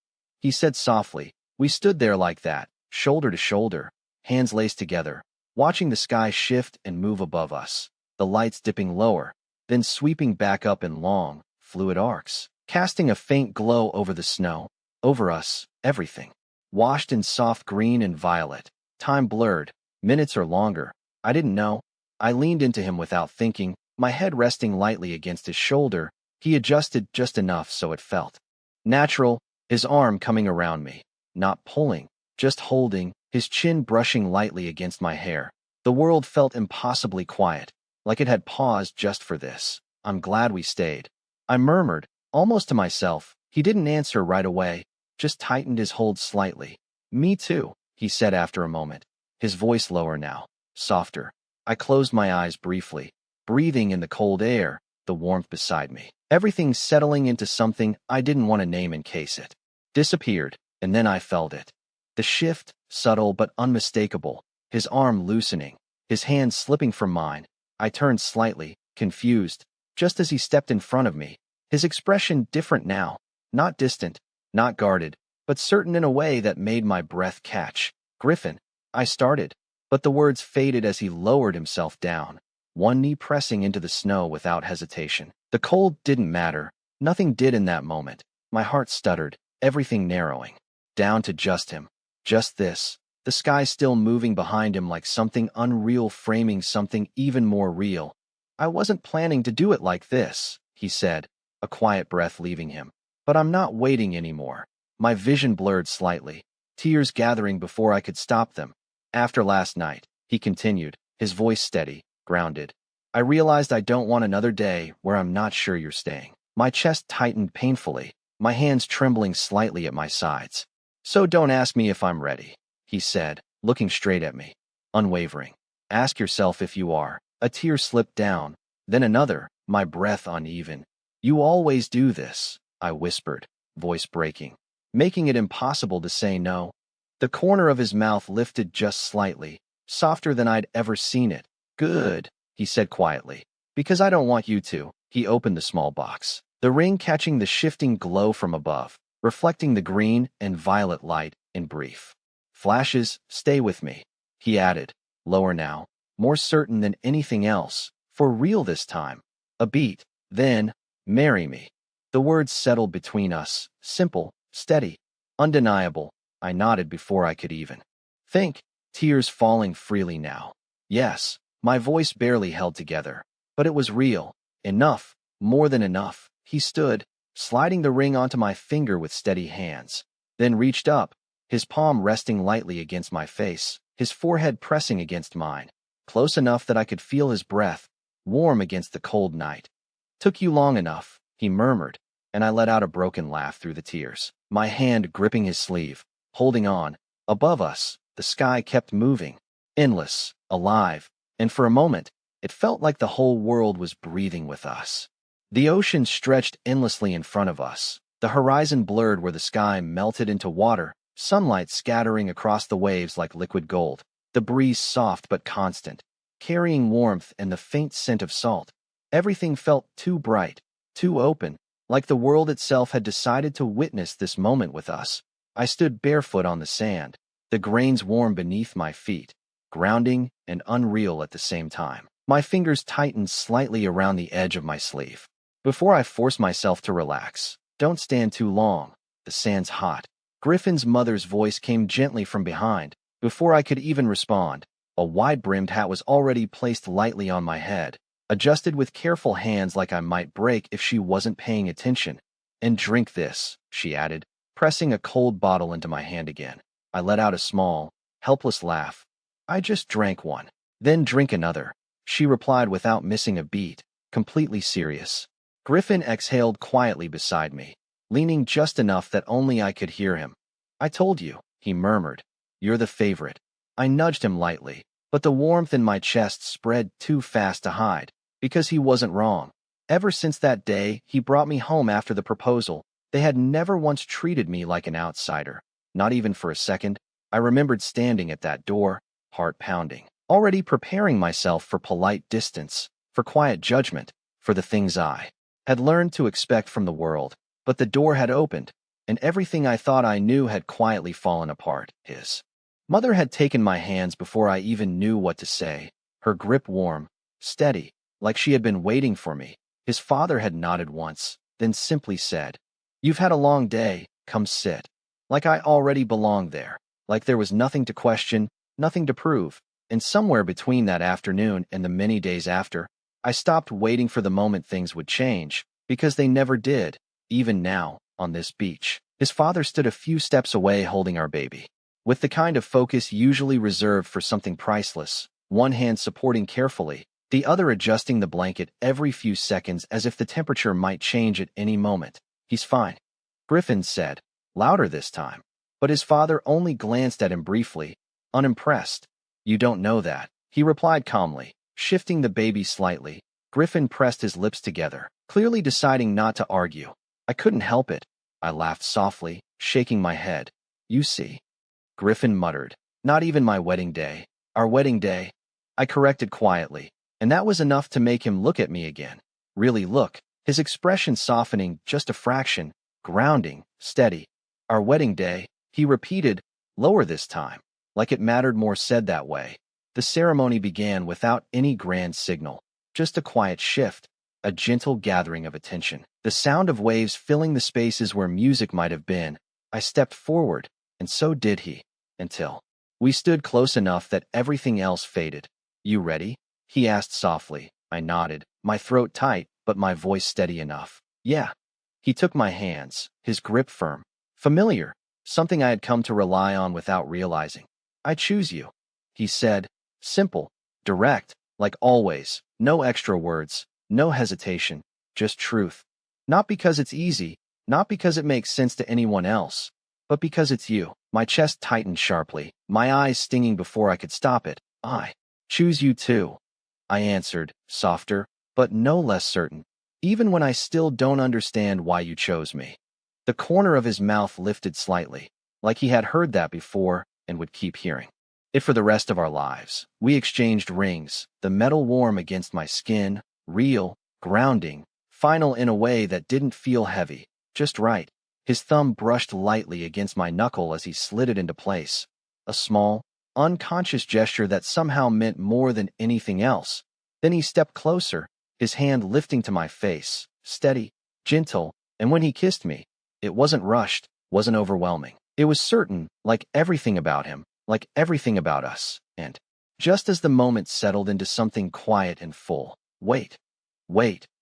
he said softly. We stood there like that, shoulder to shoulder, hands laced together, watching the sky shift and move above us, the lights dipping lower, then sweeping back up in long, fluid arcs, casting a faint glow over the snow, over us, everything, washed in soft green and violet. Time blurred, minutes or longer. I didn't know. I leaned into him without thinking, my head resting lightly against his shoulder. He adjusted just enough so it felt natural, his arm coming around me, not pulling, just holding, his chin brushing lightly against my hair. The world felt impossibly quiet, like it had paused just for this. I'm glad we stayed, I murmured, almost to myself. He didn't answer right away, just tightened his hold slightly. Me too, he said after a moment, his voice lower now, softer. I closed my eyes briefly, breathing in the cold air, the warmth beside me. Everything settling into something I didn't want to name in case it disappeared, and then I felt it. The shift, subtle but unmistakable, his arm loosening, his hand slipping from mine. I turned slightly, confused, just as he stepped in front of me. His expression different now, not distant, not guarded, but certain in a way that made my breath catch. Griffin, I started, but the words faded as he lowered himself down, one knee pressing into the snow without hesitation. The cold didn't matter. Nothing did in that moment. My heart stuttered, everything narrowing. Down to just him. Just this. The sky still moving behind him like something unreal framing something even more real. I wasn't planning to do it like this, he said, a quiet breath leaving him. But I'm not waiting anymore. My vision blurred slightly, tears gathering before I could stop them. After last night, he continued, his voice steady, grounded. I realized I don't want another day where I'm not sure you're staying. My chest tightened painfully, my hands trembling slightly at my sides. So don't ask me if I'm ready, he said, looking straight at me, unwavering. Ask yourself if you are. A tear slipped down, then another, my breath uneven. You always do this, I whispered, voice breaking, making it impossible to say no. The corner of his mouth lifted just slightly, softer than I'd ever seen it. Good, he said quietly. Because I don't want you to. He opened the small box, the ring catching the shifting glow from above, reflecting the green and violet light in brief flashes. Stay with me, he added, lower now, more certain than anything else, for real this time. A beat, then, marry me. The words settled between us, simple, steady, undeniable. I nodded before I could even think, tears falling freely now. Yes, my voice barely held together, but it was real. Enough, more than enough. He stood, sliding the ring onto my finger with steady hands, then reached up, his palm resting lightly against my face, his forehead pressing against mine, close enough that I could feel his breath, warm against the cold night. Took you long enough, he murmured, and I let out a broken laugh through the tears, my hand gripping his sleeve, holding on. Above us, the sky kept moving, endless, alive, and for a moment, it felt like the whole world was breathing with us. The ocean stretched endlessly in front of us, the horizon blurred where the sky melted into water, sunlight scattering across the waves like liquid gold, the breeze soft but constant, carrying warmth and the faint scent of salt. Everything felt too bright, too open, like the world itself had decided to witness this moment with us. I stood barefoot on the sand, the grains warm beneath my feet, grounding and unreal at the same time. My fingers tightened slightly around the edge of my sleeve. Before I forced myself to relax, don't stand too long, the sand's hot. Griffin's mother's voice came gently from behind. Before I could even respond, a wide-brimmed hat was already placed lightly on my head, adjusted with careful hands like I might break if she wasn't paying attention. And drink this, she added, pressing a cold bottle into my hand again. I let out a small, helpless laugh. I just drank one. Then drink another, she replied without missing a beat, completely serious. Griffin exhaled quietly beside me, leaning just enough that only I could hear him. I told you, he murmured. You're the favorite. I nudged him lightly, but the warmth in my chest spread too fast to hide, because he wasn't wrong. Ever since that day he brought me home after the proposal, they had never once treated me like an outsider, not even for a second. I remembered standing at that door, heart pounding, already preparing myself for polite distance, for quiet judgment, for the things I had learned to expect from the world. But the door had opened, and everything I thought I knew had quietly fallen apart. His mother had taken my hands before I even knew what to say, her grip warm, steady, like she had been waiting for me. His father had nodded once, then simply said, "You've had a long day, come sit." Like I already belonged there, like there was nothing to question, nothing to prove. And somewhere between that afternoon and the many days after, I stopped waiting for the moment things would change, because they never did. Even now, on this beach, his father stood a few steps away holding our baby, with the kind of focus usually reserved for something priceless, one hand supporting carefully, the other adjusting the blanket every few seconds as if the temperature might change at any moment. "He's fine," Griffin said, louder this time. But his father only glanced at him briefly, unimpressed. "You don't know that," he replied calmly, shifting the baby slightly. Griffin pressed his lips together, clearly deciding not to argue. I couldn't help it. I laughed softly, shaking my head. "You see," Griffin muttered, "not even my wedding day. Our wedding day," I corrected quietly, and that was enough to make him look at me again. Really look, his expression softening just a fraction, grounding, steady. "Our wedding day," he repeated, lower this time, like it mattered more said that way. The ceremony began without any grand signal, just a quiet shift, a gentle gathering of attention, the sound of waves filling the spaces where music might have been. I stepped forward, and so did he, until we stood close enough that everything else faded. "You ready?" he asked softly. I nodded, my throat tight, but my voice steady enough. "Yeah." He took my hands, his grip firm, familiar, something I had come to rely on without realizing. "I choose you," he said, simple, direct, like always, no extra words, no hesitation, just truth. Not because it's easy, not because it makes sense to anyone else, but because it's you. My chest tightened sharply, my eyes stinging before I could stop it. "I choose you too," I answered, softer, but no less certain. "Even when I still don't understand why you chose me." The corner of his mouth lifted slightly, like he had heard that before and would keep hearing it for the rest of our lives. We exchanged rings, the metal warm against my skin, real, grounding, Final in a way that didn't feel heavy, just right. His thumb brushed lightly against my knuckle as he slid it into place. A small, unconscious gesture that somehow meant more than anything else. Then he stepped closer, his hand lifting to my face, steady, gentle, and when he kissed me, it wasn't rushed, wasn't overwhelming. It was certain, like everything about him, like everything about us. And just as the moment settled into something quiet and full, wait,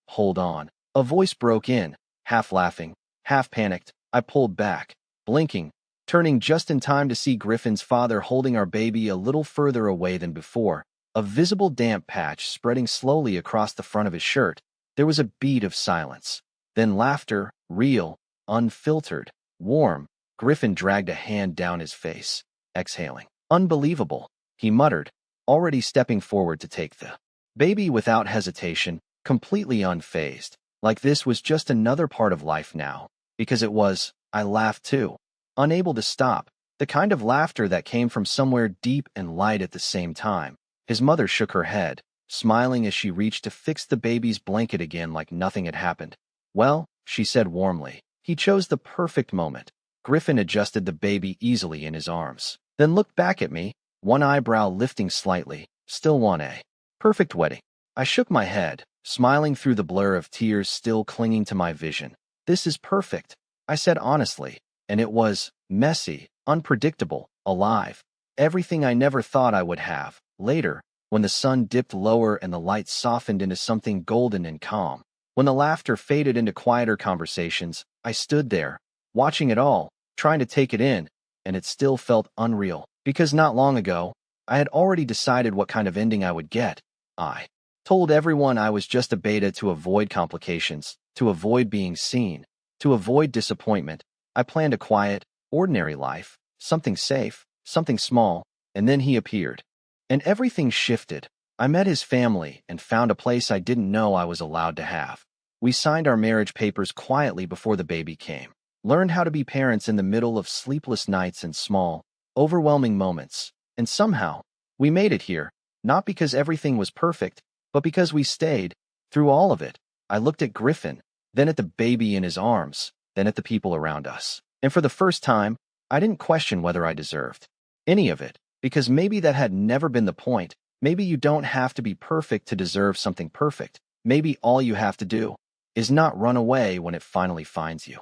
hold on. A voice broke in, half laughing, half panicked. I pulled back, blinking, turning just in time to see Griffin's father holding our baby a little further away than before, a visible damp patch spreading slowly across the front of his shirt. There was a beat of silence. Then laughter, real, unfiltered, warm. Griffin dragged a hand down his face, exhaling. Unbelievable, he muttered, already stepping forward to take the baby without hesitation, completely unfazed, like this was just another part of life now. Because it was, I laughed too, unable to stop, the kind of laughter that came from somewhere deep and light at the same time. His mother shook her head, smiling as she reached to fix the baby's blanket again like nothing had happened. Well, she said warmly, he chose the perfect moment. Griffin adjusted the baby easily in his arms, then looked back at me, one eyebrow lifting slightly, still want a perfect wedding. I shook my head, smiling through the blur of tears still clinging to my vision. This is perfect, I said honestly, and it was messy, unpredictable, alive. Everything I never thought I would have. Later, when the sun dipped lower and the light softened into something golden and calm, when the laughter faded into quieter conversations, I stood there, watching it all, trying to take it in, and it still felt unreal. Because not long ago, I had already decided what kind of ending I would get. I told everyone I was just a beta to avoid complications, to avoid being seen, to avoid disappointment. I planned a quiet, ordinary life, something safe, something small, and then he appeared. And everything shifted. I met his family and found a place I didn't know I was allowed to have. We signed our marriage papers quietly before the baby came, learned how to be parents in the middle of sleepless nights and small, overwhelming moments, and somehow, we made it here, not because everything was perfect, but because we stayed, through all of it. I looked at Griffin, then at the baby in his arms, then at the people around us. And for the first time, I didn't question whether I deserved any of it, because maybe that had never been the point. Maybe you don't have to be perfect to deserve something perfect. Maybe all you have to do is not run away when it finally finds you.